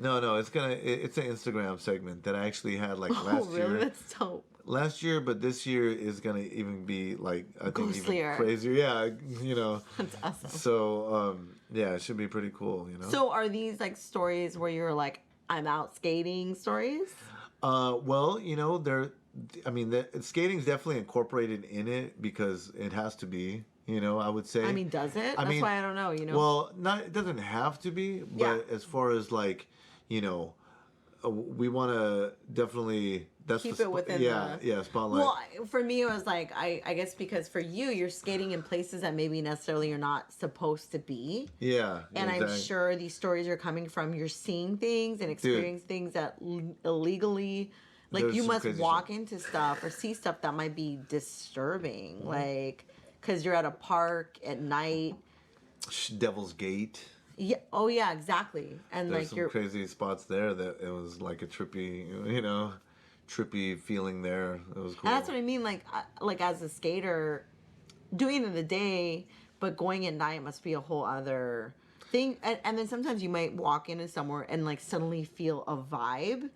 S2: No, it's an Instagram segment that I actually had like last year.
S1: Oh, really? That's dope.
S2: Last year, but this year is gonna even be like I think even crazier. Yeah, you know.
S1: That's awesome.
S2: So yeah, it should be pretty cool, you know.
S1: So are these like stories where you're like, I'm out skating stories?
S2: Well, you know, skating's definitely incorporated in it because it has to be. You know, I would say.
S1: I mean, does it? That's why I don't know. You know.
S2: Well, it doesn't have to be, but as far as like, you know, we want to definitely that's
S1: keep
S2: the
S1: it within
S2: spotlight.
S1: Well, for me, it was like, I guess because for you're skating in places that maybe necessarily you're not supposed to be.
S2: Yeah.
S1: And
S2: exactly.
S1: I'm sure these stories are coming from you're seeing things and experiencing things that illegally, like
S2: There's
S1: you
S2: some
S1: must
S2: crazy
S1: walk into stuff or see stuff that might be disturbing. Like, because you're at a park at night.
S2: Devil's Gate.
S1: Yeah. Oh, yeah, exactly. And
S2: There's
S1: like
S2: some crazy spots there that it was like a trippy feeling there. It was cool.
S1: And that's what I mean. Like as a skater, doing it in the day, but going at night must be a whole other thing. And then sometimes you might walk into somewhere and like suddenly feel a vibe,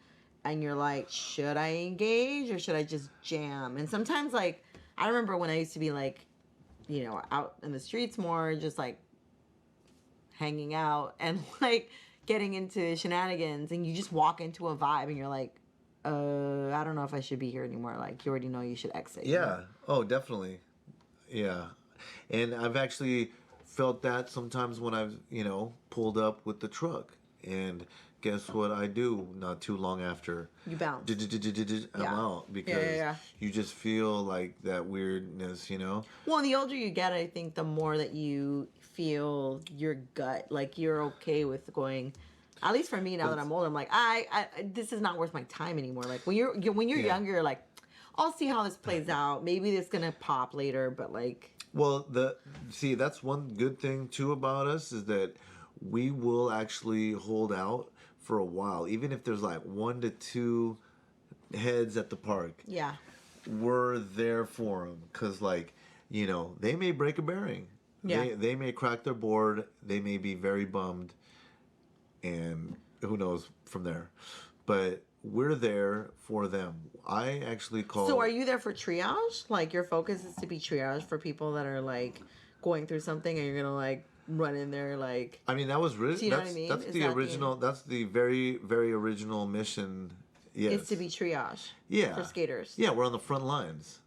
S1: and you're like, should I engage or should I just jam? And sometimes like I remember when I used to be like, out in the streets more, just like hanging out and like getting into shenanigans, and you just walk into a vibe and you're like, I don't know if I should be here anymore. Like, you already know you should exit.
S2: Yeah. Oh, definitely. Yeah. And I've actually felt that sometimes when I've, pulled up with the truck. And guess what I do not too long after?
S1: You bounce.
S2: I'm out because you just feel like that weirdness,
S1: Well, the older you get, I think the more that you feel your gut, like you're okay with going. At least for me, now that I'm older, I'm like, I this is not worth my time anymore. Like when you're younger, you're like, I'll see how this plays out. Maybe it's gonna pop later, but like.
S2: Well, that's one good thing too about us is that we will actually hold out for a while, even if there's like 1 to 2 heads at the park.
S1: Yeah.
S2: We're there for them because, like, they may break a bearing.
S1: Yeah.
S2: They may crack their board. They may be very bummed, and who knows from there. But we're there for them. I actually call.
S1: So, are you there for triage? Like, your focus is to be triage for people that are like going through something, and you're gonna like run in there like.
S2: I mean, that was really.
S1: Do you know what I mean?
S2: That's the original. That's the very, very original mission. Yes.
S1: It's to be triage.
S2: Yeah.
S1: For skaters.
S2: Yeah, we're on the front lines.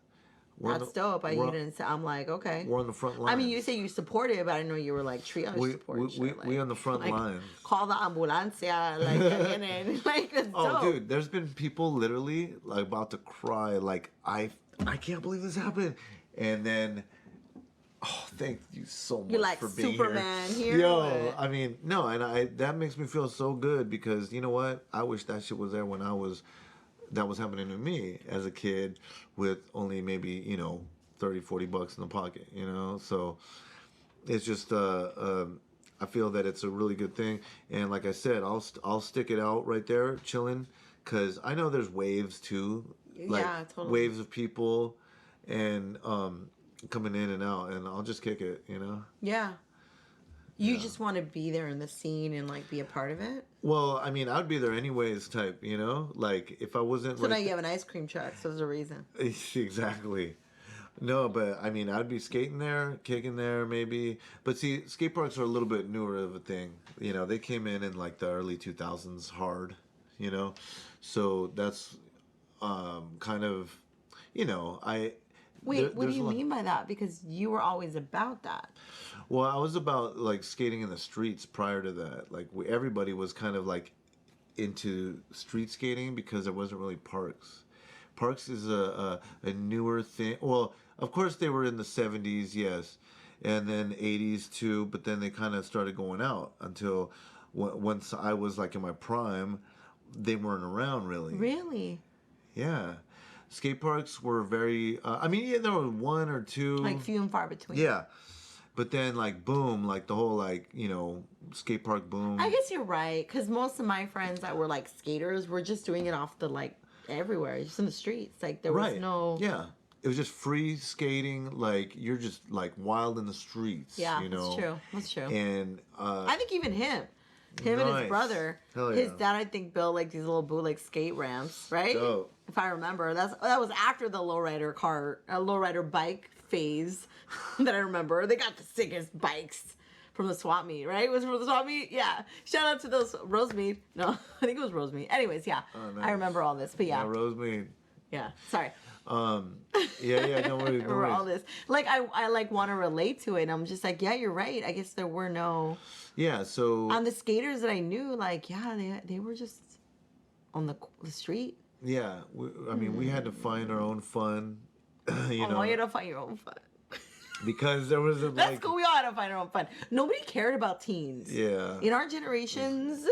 S1: That's dope. I'm like, okay.
S2: We're on the front lines.
S1: I mean, you say you support it, but I know you were like triage support.
S2: We on the front lines.
S1: Call the ambulancia, like, like it's dope.
S2: Dude, there's been people literally like about to cry, like I can't believe this happened, and then, thank you so much
S1: You're like
S2: for being
S1: Superman here.
S2: Yo, I mean, no, and that makes me feel so good because you know what? I wish that shit was there when that was happening to me as a kid with only maybe, $30-$40 in the pocket, so it's just I feel that it's a really good thing, and like I said, I'll stick it out right there chilling because I know there's waves too, like
S1: totally.
S2: waves of people and coming in and out, and I'll just kick it,
S1: Yeah. You just want to be there in the scene and like be a part of it?
S2: Well, I mean, I'd be there anyways type, like if I wasn't.
S1: So now you have an ice cream truck, so there's a reason.
S2: Exactly. No, but I mean, I'd be skating there, kicking there maybe. But see, skate parks are a little bit newer of a thing. They came in like the early 2000s hard, so that's kind of, I.
S1: Wait, what do you mean by that? Because you were always about that.
S2: Well, I was about like skating in the streets prior to that. Like everybody was kind of like into street skating because there wasn't really parks. Parks is a newer thing. Well, of course they were in the 70s, yes, and then 80s too. But then they kind of started going out until once I was like in my prime, they weren't around really.
S1: Really?
S2: Yeah. Skate parks were very. There were 1 or 2.
S1: Like few and far between.
S2: Yeah. But then, like, boom, like the whole, like, skate park boom.
S1: I guess you're right, because most of my friends that were, like, skaters were just doing it off the, like, everywhere, just in the streets. Like, there was no...
S2: Yeah. It was just free skating, like, you're just, like, wild in the streets,
S1: Yeah, that's true.
S2: And,
S1: I think even him and his brother, his dad, I think, built, like, these little bootleg skate ramps, right?
S2: Dope.
S1: If I remember. That was after the lowrider bike phase that I remember. They got the sickest bikes from the swap meet, right? Was it from the swap meet? Yeah. Shout out to those Rosemead. No, I think it was Rosemead. Anyways, yeah. Oh, nice. I remember all this, but yeah.
S2: Rosemead.
S1: Yeah. Sorry.
S2: Yeah, no worries.
S1: I remember all this. Like, I like want to relate to it, and I'm just like, yeah, you're right. I guess there were no...
S2: Yeah, so...
S1: On the skaters that I knew, like, yeah, they were just on the street.
S2: Yeah, I mean, we had to find our own fun, you know,
S1: you had to find your own fun.
S2: because there was a
S1: That's
S2: like,
S1: cool. We all had to find our own fun. Nobody cared about teens.
S2: yeah,
S1: In our generations,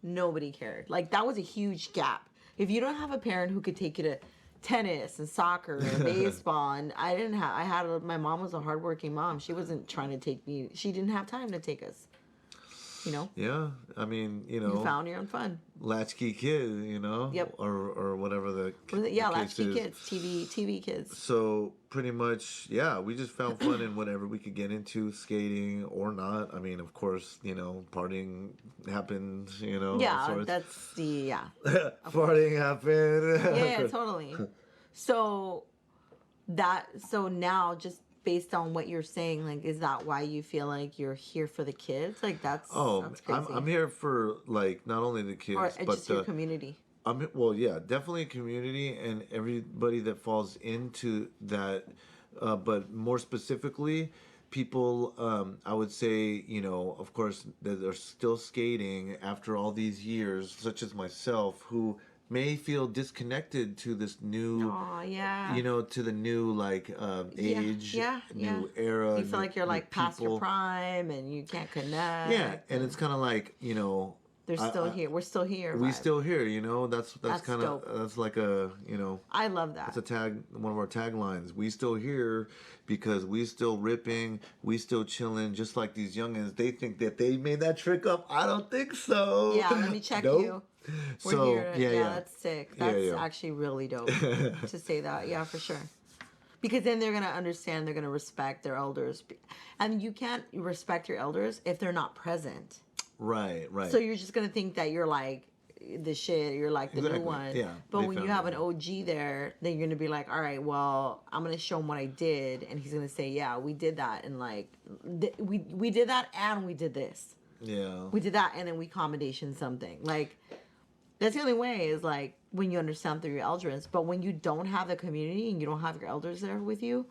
S1: nobody cared. Like, that was a huge gap. If you don't have a parent who could take you to tennis and soccer and baseball, and my mom was a hardworking mom. She wasn't trying to take me. She didn't have time to take us. You know.
S2: yeah. I mean, you
S1: You found your own fun.
S2: latchkey kid, you know,
S1: Yep.
S2: or whatever the
S1: Yeah,
S2: the
S1: latchkey
S2: case is.
S1: kids, TV kids.
S2: So pretty much, yeah, we just found fun in whatever we could get into, skating or not. I mean, of course, you know, partying happened, you know.
S1: Yeah, that's the
S2: Farting happened.
S1: Yeah, totally. So now, just based on what you're saying, like, is that why you feel like you're here for the kids? Like, that's crazy.
S2: I'm here for like not only the kids,
S1: Or
S2: but
S1: just your community.
S2: Well, yeah, definitely a community and everybody that falls into that. But more specifically, people, I would say, you know, of course, that are still skating after all these years, such as myself, who may feel disconnected to this new, you know, to the new like age, new era.
S1: You feel like you're like past your
S2: people.
S1: prime and you can't connect.
S2: Yeah, and it's kind of like, you know.
S1: They're still here. We're still here.
S2: We still here, you know. That's kind of
S1: dope.
S2: that's like a, you know.
S1: I love that.
S2: It's one of our taglines. We still here because we still ripping, we still chilling, just like these youngins. They think that they made that trick up. I don't think so.
S1: Yeah, let me check
S2: Nope.
S1: you. We're
S2: So
S1: here.
S2: yeah,
S1: That's sick. That's actually really dope to say that. Yeah, for sure. Because then they're gonna understand. They're gonna respect their elders, and you can't respect your elders if they're not present.
S2: Right.
S1: So you're just gonna think that you're like the shit, you're like the new one.
S2: Yeah.
S1: But when you have an OG there, then you're gonna be like, all right, well, I'm gonna show him what I did, and he's gonna say, yeah, we did that, and like, we did that, and we did this.
S2: Yeah.
S1: We did that, and then we accommodation something. Like, that's the only way is like when you understand through your elders. But when you don't have the community and you don't have your elders there with you.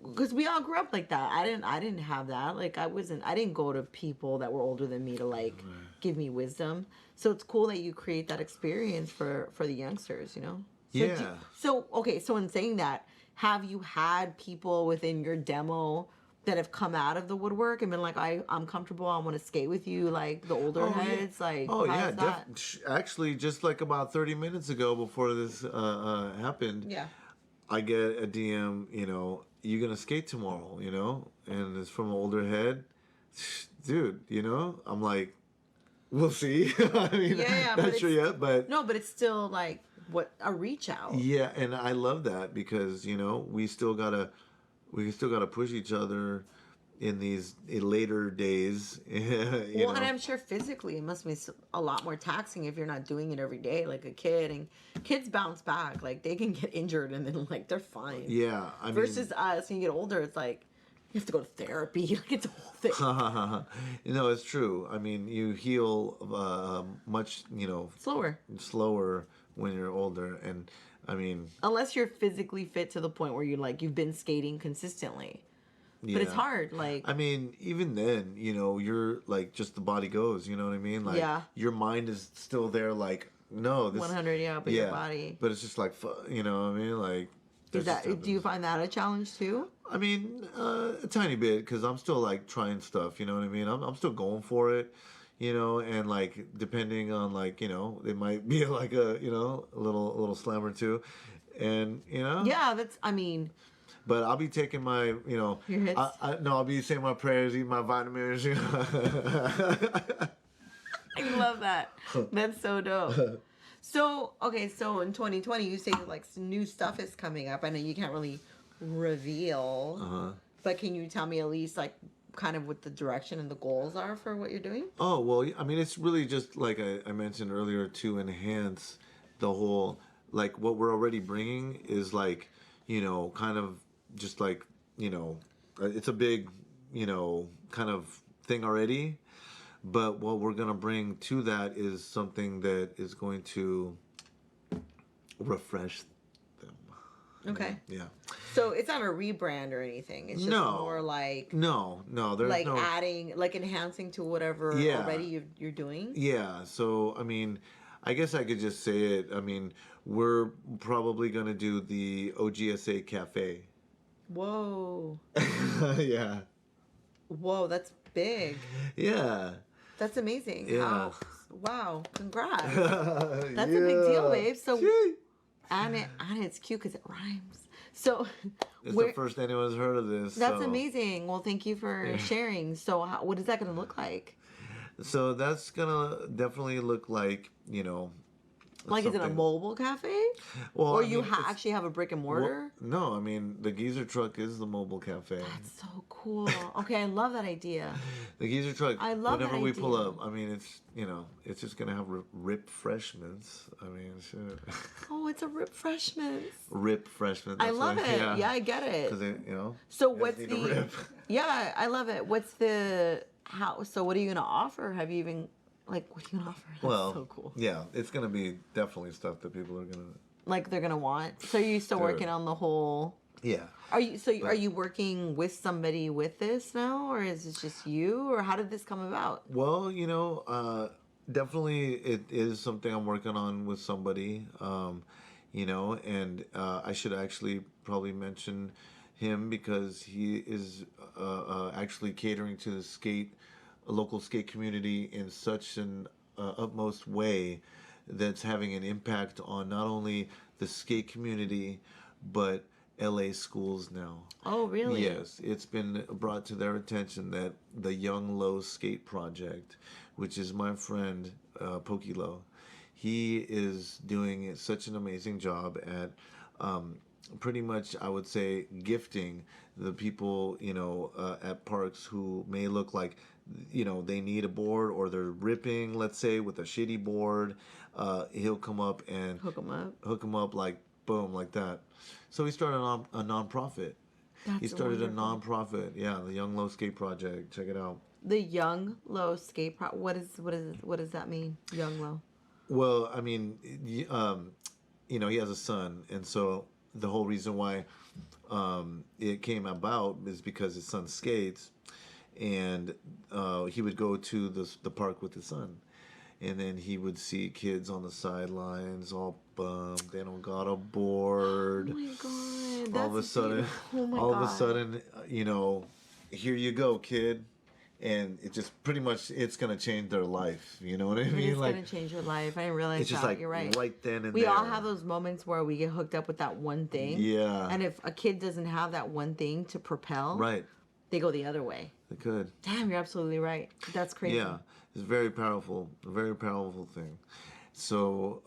S1: Because we all grew up like that. I didn't have that. Like, I didn't go to people that were older than me to like give me wisdom. So it's cool that you create that experience for the youngsters, you know? So, so in saying that, have you had people within your demo that have come out of the woodwork and been like, I'm comfortable, I want to skate with you, like the older heads?
S2: Yeah.
S1: Like,
S2: actually, just like about 30 minutes ago before this happened, I get a DM, you know, you gonna skate tomorrow, you know? And it's from an older head. Dude, you know? I'm like, we'll see. I mean, not sure yet, but...
S1: No, but it's still like, a reach out.
S2: Yeah, and I love that because, you know, we still gotta push each other in these later days. And
S1: I'm sure physically it must be a lot more taxing if you're not doing it every day like a kid. And kids bounce back. Like, they can get injured and then, like, they're fine.
S2: Yeah.
S1: Versus us, when you get older, it's like, you have to go to therapy. Like, it's a whole thing.
S2: You know, it's true. I mean, you heal much, you know... Slower when you're older. And, I mean...
S1: Unless you're physically fit to the point where you've been skating consistently. Yeah. But it's hard, like...
S2: I mean, even then, you know, you're, like, just the body goes, you know what I mean? Like, your mind is still there, like, no, this...
S1: 100, but your body...
S2: But it's just, like, you know what I mean? Like...
S1: Do you find that a challenge, too?
S2: I mean, a tiny bit, because I'm still, like, trying stuff, you know what I mean? I'm still going for it, you know, and, like, depending on, like, you know, it might be, like, a, you know, a little slam or two, and, you know...
S1: Yeah, I mean...
S2: But I'll be taking my, you know...
S1: Your hits?
S2: I'll be saying my prayers, eating my vitamins. You know?
S1: I love that. That's so dope. So in 2020, you say, like, some new stuff is coming up. I know you can't really reveal. But can you tell me at least, like, kind of what the direction and the goals are for what you're doing?
S2: Oh, well, I mean, it's really just, like I mentioned earlier, to enhance the whole... Like, what we're already bringing is, like, you know, kind of... Just like, you know, it's a big, you know, kind of thing already. But what we're going to bring to that is something that is going to refresh them.
S1: Okay.
S2: Yeah.
S1: So it's not a rebrand or anything. It's just more like...
S2: No. There's
S1: like adding, like enhancing to whatever already you're doing?
S2: Yeah. So, I mean... I guess I could just say it. I mean, we're probably gonna do the OGSA Cafe.
S1: Whoa.
S2: Yeah.
S1: Whoa, that's big.
S2: Yeah.
S1: That's amazing.
S2: Yeah.
S1: How? Wow. Congrats. That's
S2: That's
S1: a big deal, babe. So, and it's cute because it rhymes. So,
S2: it's the first anyone's heard of this.
S1: That's
S2: so.
S1: amazing. Well, thank you for sharing. So, what is that going to look like?
S2: So that's gonna definitely look like,
S1: Like, is it a mobile cafe?
S2: Well,
S1: or you actually have a brick and mortar?
S2: Well, no, I mean, the Geezer truck is the mobile cafe.
S1: That's so cool. Okay, I love that idea.
S2: The Geezer truck,
S1: I love
S2: whenever
S1: that
S2: we
S1: idea.
S2: pull up, I mean, it's just going to have rip freshments. I mean, shit.
S1: Oh, it's a rip freshman.
S2: Rip freshment.
S1: I love it. Yeah, I get it.
S2: Because,
S1: So what's the... Yeah, I love it. What's the... So what are you going to offer? Have you even... Like, what are you going to offer? That's so cool.
S2: Yeah, it's going to be definitely stuff that people are going to...
S1: Like, they're going to want. So you're still working on the whole...
S2: Yeah.
S1: Are you working with somebody with this now? Or is it just you? Or how did this come about?
S2: Well, definitely it is something I'm working on with somebody. And I should actually probably mention him because he is actually catering to the local skate community in such an utmost way that's having an impact on not only the skate community but LA schools now.
S1: Oh, really?
S2: Yes, it's been brought to their attention that the Young Low Skate Project, which is my friend Pokey Low, he is doing such an amazing job at pretty much, I would say, gifting the people, at parks who may look like, they need a board or they're ripping, let's say, with a shitty board. He'll come up and
S1: hook them up
S2: like boom, like that. So he started a nonprofit. He started a nonprofit. Yeah, the Young Low Skate Project. Check it out.
S1: The Young Low Skate Project. What does that mean? Young Low.
S2: Well, I mean, he has a son, and so the whole reason why it came about is because his son skates, and he would go to the park with his son, and then he would see kids on the sidelines all bummed. They don't got a board.
S1: Oh my god!
S2: All of a sudden, here you go, kid. And it just pretty much, it's going to change their life. You know what I mean?
S1: It's going to change your life. I didn't realize
S2: it's just
S1: that.
S2: like
S1: You're right.
S2: Right then and
S1: we
S2: there.
S1: all have those moments where we get hooked up with that one thing.
S2: Yeah.
S1: And if a kid doesn't have that one thing to propel,
S2: right,
S1: they go the other way.
S2: They could.
S1: Damn, you're absolutely right. That's crazy.
S2: Yeah. It's very powerful. A very powerful thing. So,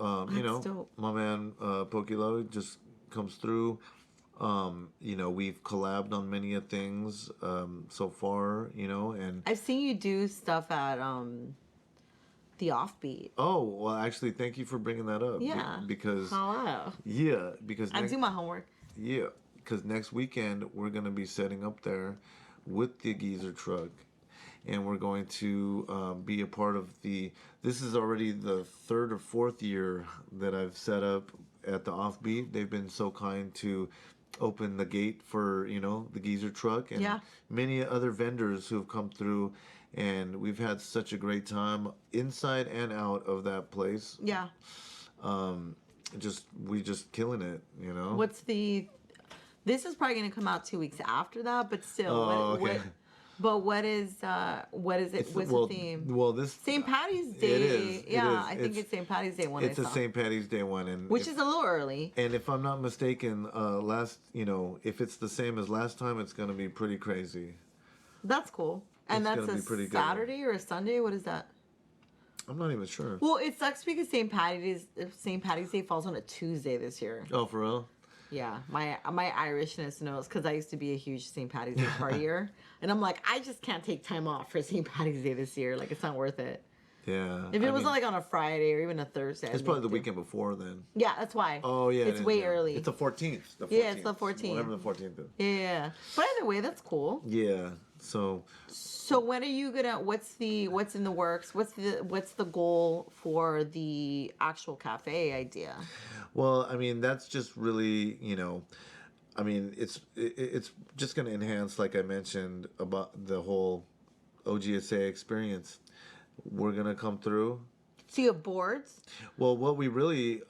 S1: dope.
S2: my man, Pokilo just comes through. We've collabed on many things so far, and
S1: I've seen you do stuff at the Offbeat.
S2: Oh, well, actually, thank you for bringing that up.
S1: Yeah.
S2: Because
S1: hello.
S2: Yeah, because
S1: I do my homework.
S2: Yeah, because next weekend we're gonna be setting up there with the Geezer truck, and we're going to be a part of the. This is already the third or fourth year that I've set up at the Offbeat. They've been so kind to open the gate for the Geezer truck and many other vendors who have come through, and we've had such a great time inside and out of that place.
S1: Yeah.
S2: We just killing it,
S1: What's the? This is probably going to come out 2 weeks after that, but still.
S2: Oh, okay.
S1: But what is it? What's the theme?
S2: Well, this
S1: St. Patty's Day.
S2: It is.
S1: Yeah, I think it's St. Patty's Day one.
S2: It's a St. Patty's Day one,
S1: which is a little early.
S2: And if I'm not mistaken, if it's the same as last time, it's going to be pretty crazy.
S1: That's cool. And that's a Saturday or a Sunday. What is that?
S2: I'm not even sure.
S1: Well, it sucks because St. Patty's Day falls on a Tuesday this year.
S2: Oh, for real?
S1: Yeah, my Irishness knows because I used to be a huge St. Patty's Day partier, and I'm like, I just can't take time off for St. Patty's Day this year. Like, it's not worth it.
S2: Yeah.
S1: If it was like on a Friday or even a Thursday,
S2: it's probably the weekend before then.
S1: Yeah, that's why.
S2: Oh yeah,
S1: it's way early.
S2: It's the 14th.
S1: Yeah, it's the 14th.
S2: Whatever the 14th is.
S1: Yeah, but either way, that's cool.
S2: Yeah. So
S1: when are you gonna? What's in the works? What's the goal for the actual cafe idea?
S2: Well, I mean, that's just really, I mean, it's just going to enhance, like I mentioned, about the whole OGSA experience. We're going to come through.
S1: So you have boards?
S2: Well, what we really,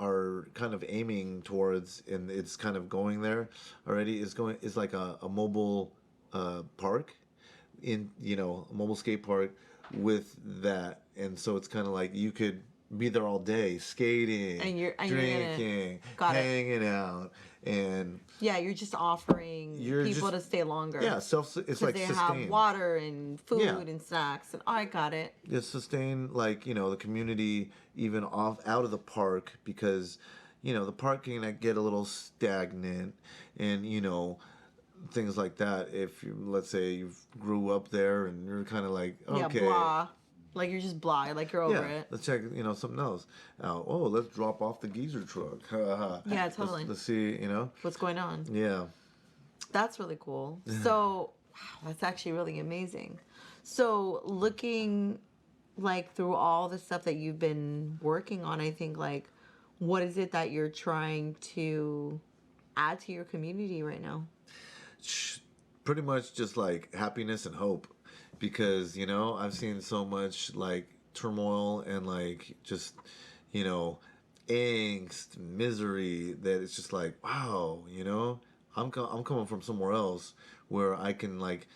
S2: are kind of aiming towards, and it's kind of going there already, is like a mobile park, a mobile skate park with that, and so it's kind of like you could be there all day skating,
S1: And
S2: drinking, hanging out, and
S1: you're just offering people to stay longer.
S2: Yeah, it's like
S1: they
S2: sustain.
S1: have water and food and snacks, and I got it.
S2: It's sustain, like, the community even out of the park, because the park can get a little stagnant, and things like that. If you, let's say, you grew up there and you're kind of like, okay,
S1: blah. Like you're just blah, like you're over it.
S2: Let's check, something else out. Oh, let's drop off the geezer truck.
S1: Yeah, totally.
S2: Let's see,
S1: what's going on.
S2: Yeah.
S1: That's really cool. So, wow, that's actually really amazing. So, looking like through all the stuff that you've been working on, I think like, what is it that you're trying to add to your community right now?
S2: Pretty much just like happiness and hope. Because, I've seen so much, like, turmoil and, like, just, angst, misery, that it's just like, wow, I'm coming from somewhere else where I can, like,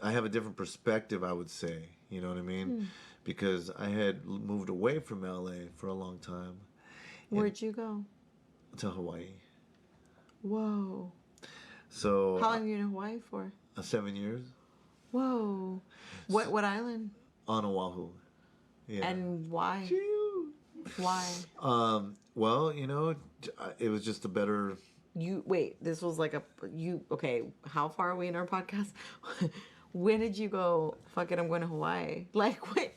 S2: I have a different perspective, I would say. You know what I mean? Because I had moved away from LA for a long time.
S1: Where'd you go?
S2: To Hawaii.
S1: Whoa.
S2: So.
S1: How long were you in Hawaii for?
S2: 7 years.
S1: Whoa. What island?
S2: On Oahu. Yeah.
S1: And why? Why?
S2: Well, it was just a better...
S1: This was like okay, how far are we in our podcast? When did you go, fuck it, I'm going to Hawaii? Like, wait,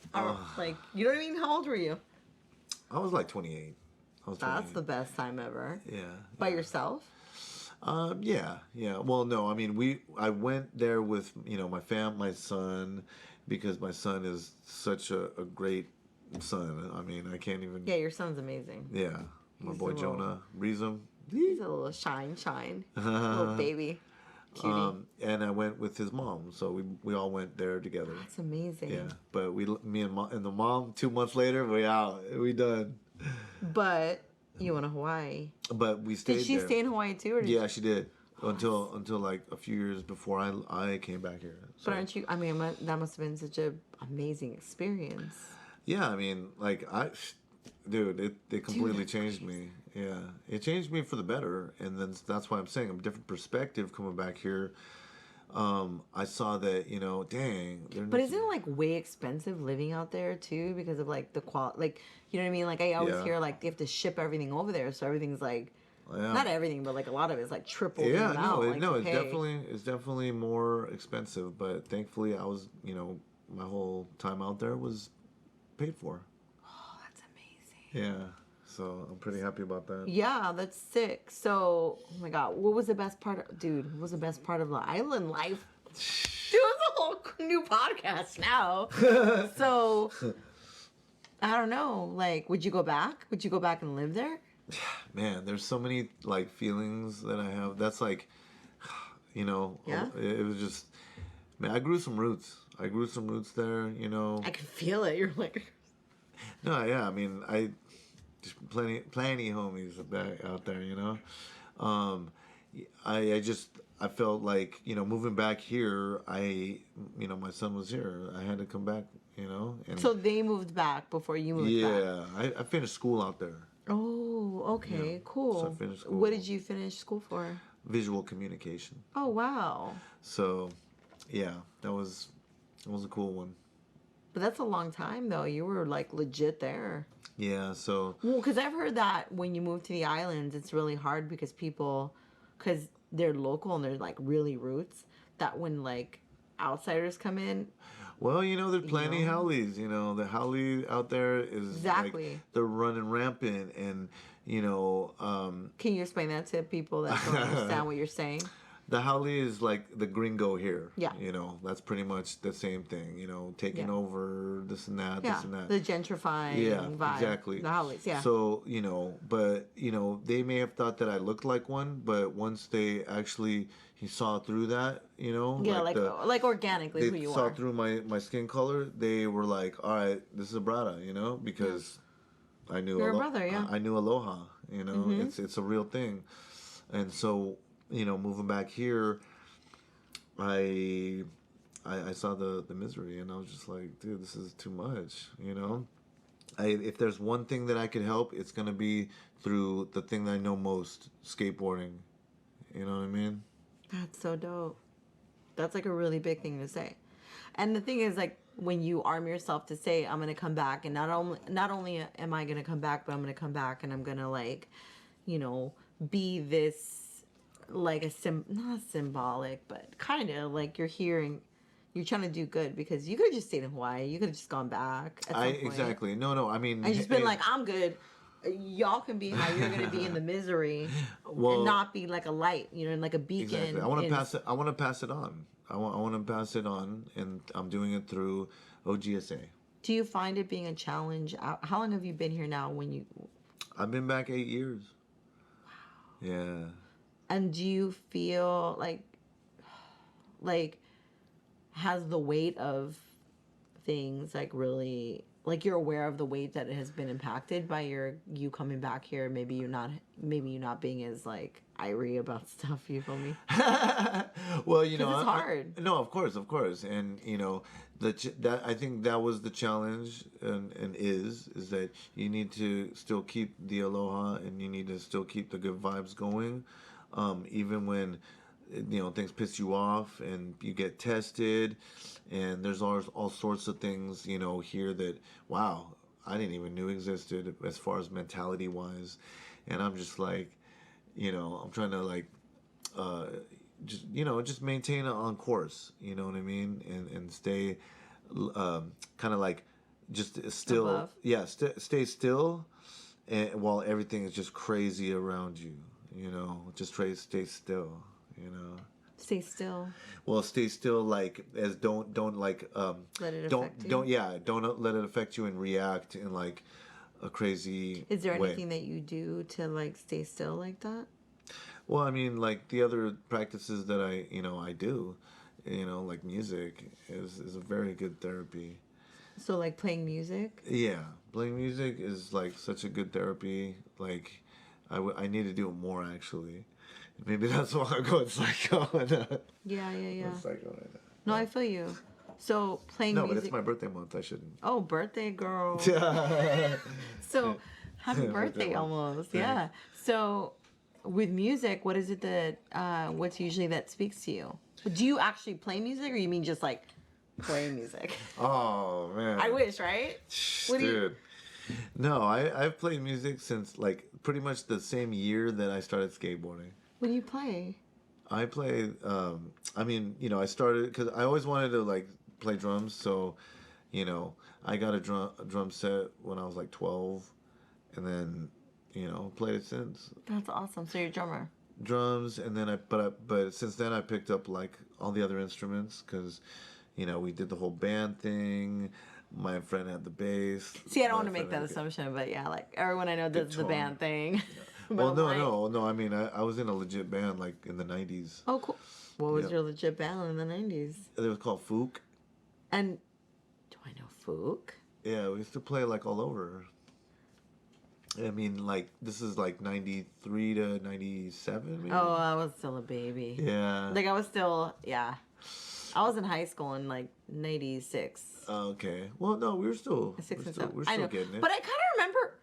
S1: like, you know what I mean? How old were you?
S2: I was like 28.
S1: That's the best time ever.
S2: Yeah.
S1: By yourself?
S2: Yeah. Well, no, I mean, I went there with, my son, because my son is such a great son. I mean, I can't even...
S1: Yeah, your son's amazing.
S2: Yeah. My boy Jonah, Reezum.
S1: He's a little shine. Little baby. Cutie.
S2: And I went with his mom, so we all went there together.
S1: That's amazing.
S2: Yeah, but me and the mom, 2 months later, we done.
S1: But... You went to Hawaii.
S2: But we stayed there.
S1: Did she stay in Hawaii too?
S2: Yeah, she did. Until like a few years before I came back here. So.
S1: But aren't you, I mean, that must have been such an amazing experience.
S2: Yeah, I mean, like, it completely changed me. Yeah, it changed me for the better. And then that's why I'm saying, a different perspective coming back here. I saw that, dang.
S1: But isn't it like way expensive living out there too, because of like the quality, like, you know what I mean? Like I always hear like they have to ship everything over there, so everything's like, not everything, but like a lot of it's like triple.
S2: Yeah,
S1: okay.
S2: it's definitely more expensive. But thankfully, I was, my whole time out there was paid for.
S1: Oh, that's amazing.
S2: Yeah. So I'm pretty happy about that.
S1: Yeah, that's sick. So, oh my God, what was the best part of the island life? Dude, it's a whole new podcast now. So, I don't know. Like, would you go back? Would you go back and live there?
S2: Man, there's so many like feelings that I have. That's like,
S1: Yeah?
S2: It was just, man, I grew some roots. there,
S1: I can feel it. You're like...
S2: No, yeah, I mean, plenty homies out there, I felt like, moving back here, my son was here. I had to come back, and
S1: So they moved back before you moved back?
S2: Yeah, I finished school out there.
S1: Oh, okay, cool.
S2: So I finished school.
S1: What did you finish school for?
S2: Visual communication.
S1: Oh, wow.
S2: So, yeah, that was a cool one.
S1: But that's a long time, though. You were, like, legit there.
S2: Yeah, so...
S1: Well, because I've heard that when you move to the islands, it's really hard because because they're local and they're, like, really roots, that when, like, outsiders come in...
S2: Well, there's plenty howlies, The howlie out there is...
S1: Exactly.
S2: Like, they're running rampant and,
S1: Can you explain that to people that don't understand what you're saying?
S2: The haole is like the gringo here.
S1: Yeah.
S2: You know, that's pretty much the same thing. You know, taking over this and that,
S1: Yeah.
S2: this and that.
S1: The gentrifying vibe.
S2: Exactly.
S1: The haoles, yeah.
S2: So, you know, but, you know, they may have thought that I looked like one, but once they actually he saw through that, you know.
S1: Yeah, like organically who you
S2: saw
S1: are.
S2: through my skin color. They were like, all right, this is a brada, you know, because I knew
S1: You're a brother, yeah.
S2: I knew aloha, you know. It's a real thing. And so, you know, moving back here, I saw the misery, and I was just like, dude, this is too much, you know. If there's one thing that I could help, it's gonna be through the thing that I know most, skateboarding. You know what I mean?
S1: That's so dope. That's like a really big thing to say. And the thing is, like, when you arm yourself to say, I'm gonna come back, and not only am I gonna come back, but I'm gonna come back and I'm gonna, like, you know, be this, like, not symbolic, but kind of like you're hearing, you're trying to do good, because you could have just stayed in Hawaii. You could have just gone back at some point.
S2: Exactly. No, I mean,
S1: And just been like, I'm good. Y'all can be how you're gonna be in the misery, and not be like a light, you know, and like a beacon.
S2: Exactly. I want to pass it. I want to pass it on. I want to pass it on, and I'm doing it through OGSA.
S1: Do you find it being a challenge? How long have you been here now?
S2: I've been back 8 years. Wow. Yeah.
S1: And do you feel like has the weight of things, like, really, like, you're aware of the weight that it has been impacted by you coming back here? Maybe you not being as, like, irie about stuff. You feel me?
S2: Well, you know,
S1: it's hard.
S2: No, of course, and you know that I think that was the challenge, and is that you need to still keep the aloha, and you need to still keep the good vibes going, even when, you know, things piss you off and you get tested, and there's all sorts of things, you know, here that, wow, I didn't even knew existed as far as mentality wise, and I'm just like, you know, I'm trying to, like, just maintain it on course, you know what I mean, and stay, kind of like, just still,
S1: above.
S2: Stay still, and while everything is just crazy around you, you know, just stay still, you know.
S1: Stay still.
S2: Well, stay still, like, as don't like
S1: let it affect you.
S2: don't let it affect you and react in, like, a crazy
S1: Is there
S2: way.
S1: anything that you do to, like, stay still like that?
S2: Well, I mean, like, the other practices that I do, you know, like music is a very good therapy.
S1: So, like, playing music?
S2: Yeah, playing music is, like, such a good therapy. Like, I need to do it more, actually. Maybe that's why I'm going psycho.
S1: Yeah.
S2: Psycho right now.
S1: No, I feel you. So, playing music.
S2: No, but it's my birthday month. I shouldn't.
S1: Oh, birthday girl. So, happy birthday almost. Yeah. So, with music, what is it that, what's usually that speaks to you? Do you actually play music, or you mean just, like, play music?
S2: Oh, man.
S1: I wish, right?
S2: Dude. No, I've played music since, like, pretty much the same year that I started skateboarding.
S1: What do you play?
S2: I play, I mean, you know, I started, because I always wanted to, like, play drums, so, you know, I got a drum set when I was, like, 12, and then, you know, played it since.
S1: That's awesome. So you're a drummer.
S2: Drums, and then but since then I picked up, like, all the other instruments, because, you know, we did the whole band thing. My friend had the bass.
S1: See, I don't want to make that assumption, but yeah, like, everyone I know does the band thing.
S2: Well, no. I mean, I was in a legit band, like, in the 90s.
S1: Oh, cool. What was your legit band in the 90s?
S2: It was called FOOK.
S1: And do I know FOOK?
S2: Yeah, we used to play, like, all over. I mean, like, this is, like, 93 to 97, maybe?
S1: Oh, I was still a baby.
S2: Yeah.
S1: Like, I was still, yeah. I was in high school in, like, 96.
S2: Okay. Well, no, we were still...
S1: 6 and 7.
S2: We're still getting it.
S1: But I kind of remember...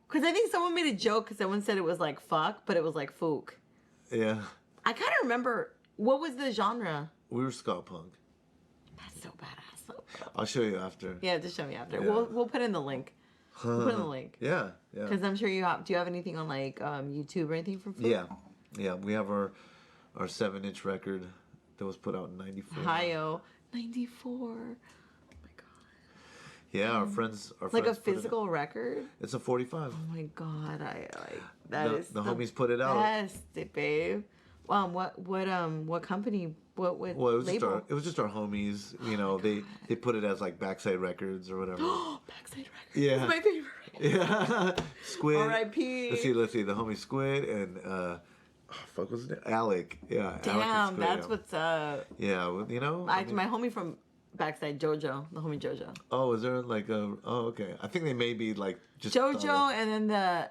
S1: Because I think someone made a joke because someone said it was, like, fuck, but it was, like, FOOK.
S2: Yeah.
S1: I kind of remember... What was the genre?
S2: We were ska punk.
S1: That's so badass. So
S2: I'll show you after.
S1: Yeah, just show me after.
S2: Yeah.
S1: We'll put in the link. We'll put in the link.
S2: Yeah.
S1: Because I'm sure you have... Do you have anything on, like, YouTube or anything from FOOK?
S2: Yeah. We have our 7-inch record that was put out in 94.
S1: Hi-yo. 94. Oh, my God.
S2: Yeah, our friends...
S1: Like a physical record?
S2: It's a 45.
S1: Oh, my God. That is
S2: the homies put it out.
S1: Best, babe. What company? What
S2: Well,
S1: label?
S2: it was just our homies. You know, they put it as like Backside Records or whatever.
S1: Backside Records.
S2: Yeah.
S1: It's my favorite.
S2: Yeah. Squid.
S1: R.I.P.
S2: Let's see. The homie Squid and fuck was it? Alec. Yeah.
S1: Damn,
S2: Alec and Squid,
S1: that's
S2: yeah.
S1: what's up.
S2: Yeah, well, you know.
S1: My homie from Backside, JOJO, the homie JOJO.
S2: Oh, is there like a? Oh, okay. I think they may be like just
S1: JOJO, and then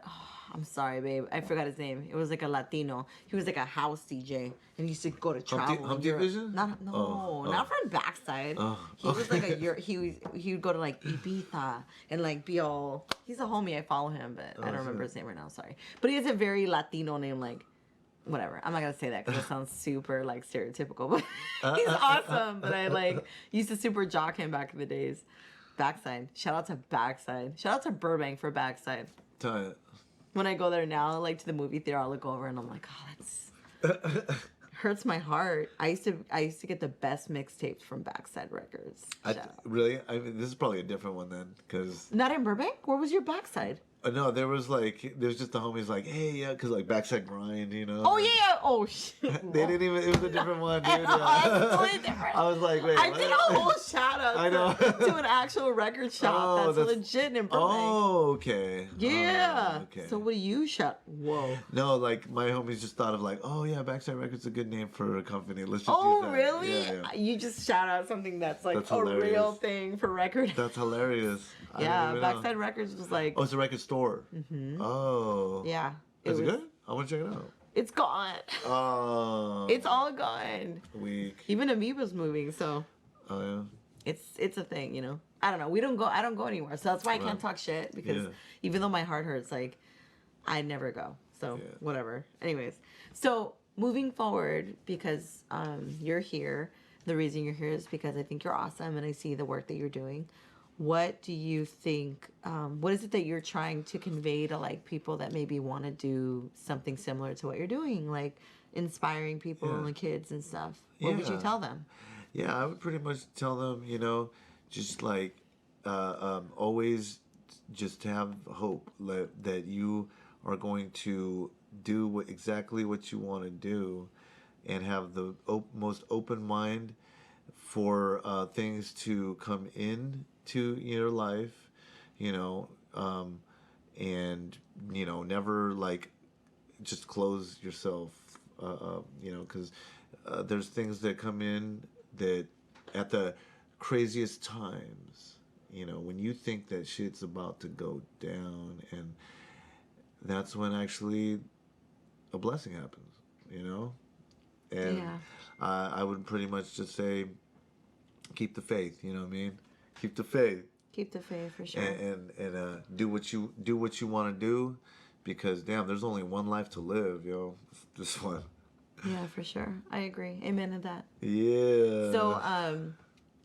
S1: I'm sorry, babe. I forgot his name. It was like a Latino. He was like a house DJ, and he used to go to travel.
S2: Humpty Vision?
S1: Not from Backside. He was like he would go to like Ibiza and like be all. He's a homie. I follow him, but I don't remember his name right now. Sorry, but he has a very Latino name, like. Whatever. I'm not gonna say that because it sounds super like stereotypical, but he's awesome. But I like used to super jock him back in the days. Backside. Shout out to Backside. Shout out to Burbank for Backside.
S2: Tell it.
S1: When I go there now, like to the movie theater, I'll look over and I'm like, oh, that's hurts my heart. I used to get the best mixtapes from Backside Records.
S2: Really? I mean, this is probably a different one then, because
S1: not in Burbank. Where was your Backside?
S2: No, there was just the homies like, hey, yeah, because like Backside Grind, you know.
S1: Oh, yeah. Oh, shit.
S2: They didn't even, it was a different one, dude. Yeah.
S1: Oh, that's totally different.
S2: I was like, wait,
S1: I
S2: what?
S1: did a whole shout out
S2: I know.
S1: to an actual record shop that's legit in Burbank.
S2: Oh, okay.
S1: Yeah.
S2: Oh, okay.
S1: So what do you shout? Whoa.
S2: No, like my homies just thought of like, oh yeah, Backside Records is a good name for a company. Let's just use that.
S1: Really?
S2: Yeah.
S1: You just shout out something that's like
S2: That's
S1: a
S2: hilarious.
S1: real thing for record.
S2: That's hilarious.
S1: Yeah, Backside Records was like.
S2: Oh, it's a record store. Mm-hmm. Oh.
S1: Yeah.
S2: Is it good? I want to check it out.
S1: It's gone.
S2: Oh.
S1: It's all gone.
S2: Weak.
S1: Even Amoeba's moving, so.
S2: Oh yeah.
S1: It's a thing, you know. I don't know. I don't go anywhere, so that's why I can't talk shit because even though my heart hurts, like I never go. So whatever. Anyways, so moving forward, because you're here. The reason you're here is because I think you're awesome, and I see the work that you're doing. What do you think? What is it that you're trying to convey to like people that maybe want to do something similar to what you're doing, like inspiring people and kids and stuff? What would you tell them?
S2: Yeah, I would pretty much tell them, you know, just like always, just have hope that you are going to do exactly what you want to do, and have the most open mind for things to come in to your life, you know, and you know, never like just close yourself, you know, because there's things that come in that at the craziest times, you know, when you think that shit's about to go down, and that's when actually a blessing happens, you know. And I would pretty much just say, keep the faith, you know what I mean? Keep the faith.
S1: Keep the faith for sure.
S2: And do what you want to do, because damn, there's only one life to live, yo. This one.
S1: Yeah, for sure. I agree. Amen to that.
S2: Yeah.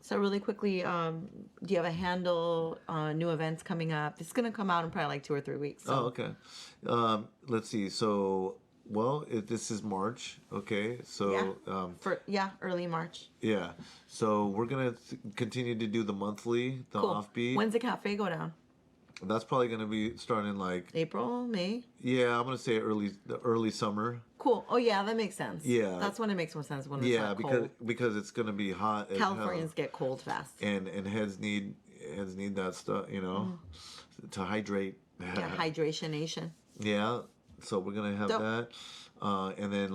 S1: So really quickly, do you have a handle on new events coming up? It's gonna come out in probably like 2 or 3 weeks. So.
S2: Oh, okay. Let's see. So, well, this is March. Okay. So.
S1: Early March.
S2: Yeah. So we're gonna continue to do the monthly, the offbeat.
S1: When's the cafe go down?
S2: That's probably gonna be starting like
S1: April, May.
S2: Yeah, I'm gonna say early summer.
S1: Cool. Oh yeah, that makes sense.
S2: Yeah,
S1: that's when it makes more sense when it's not cold.
S2: because it's gonna be hot.
S1: Californians get cold fast.
S2: And heads need that stuff, you know, to hydrate.
S1: Yeah, hydration nation.
S2: Yeah, so we're gonna have that, and then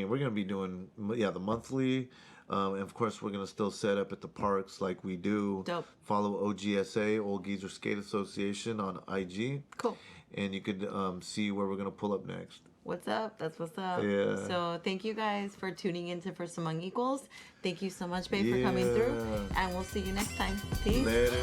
S2: we're gonna be doing the monthly. And of course, we're going to still set up at the parks like we do.
S1: Dope.
S2: Follow OGSA, Old Geezer Skate Association, on IG.
S1: Cool.
S2: And you could see where we're going to pull up next.
S1: What's up? That's what's up.
S2: Yeah.
S1: So thank you guys for tuning into First Among Equals. Thank you so much, babe, for coming through. And we'll see you next time. Peace.
S2: Later.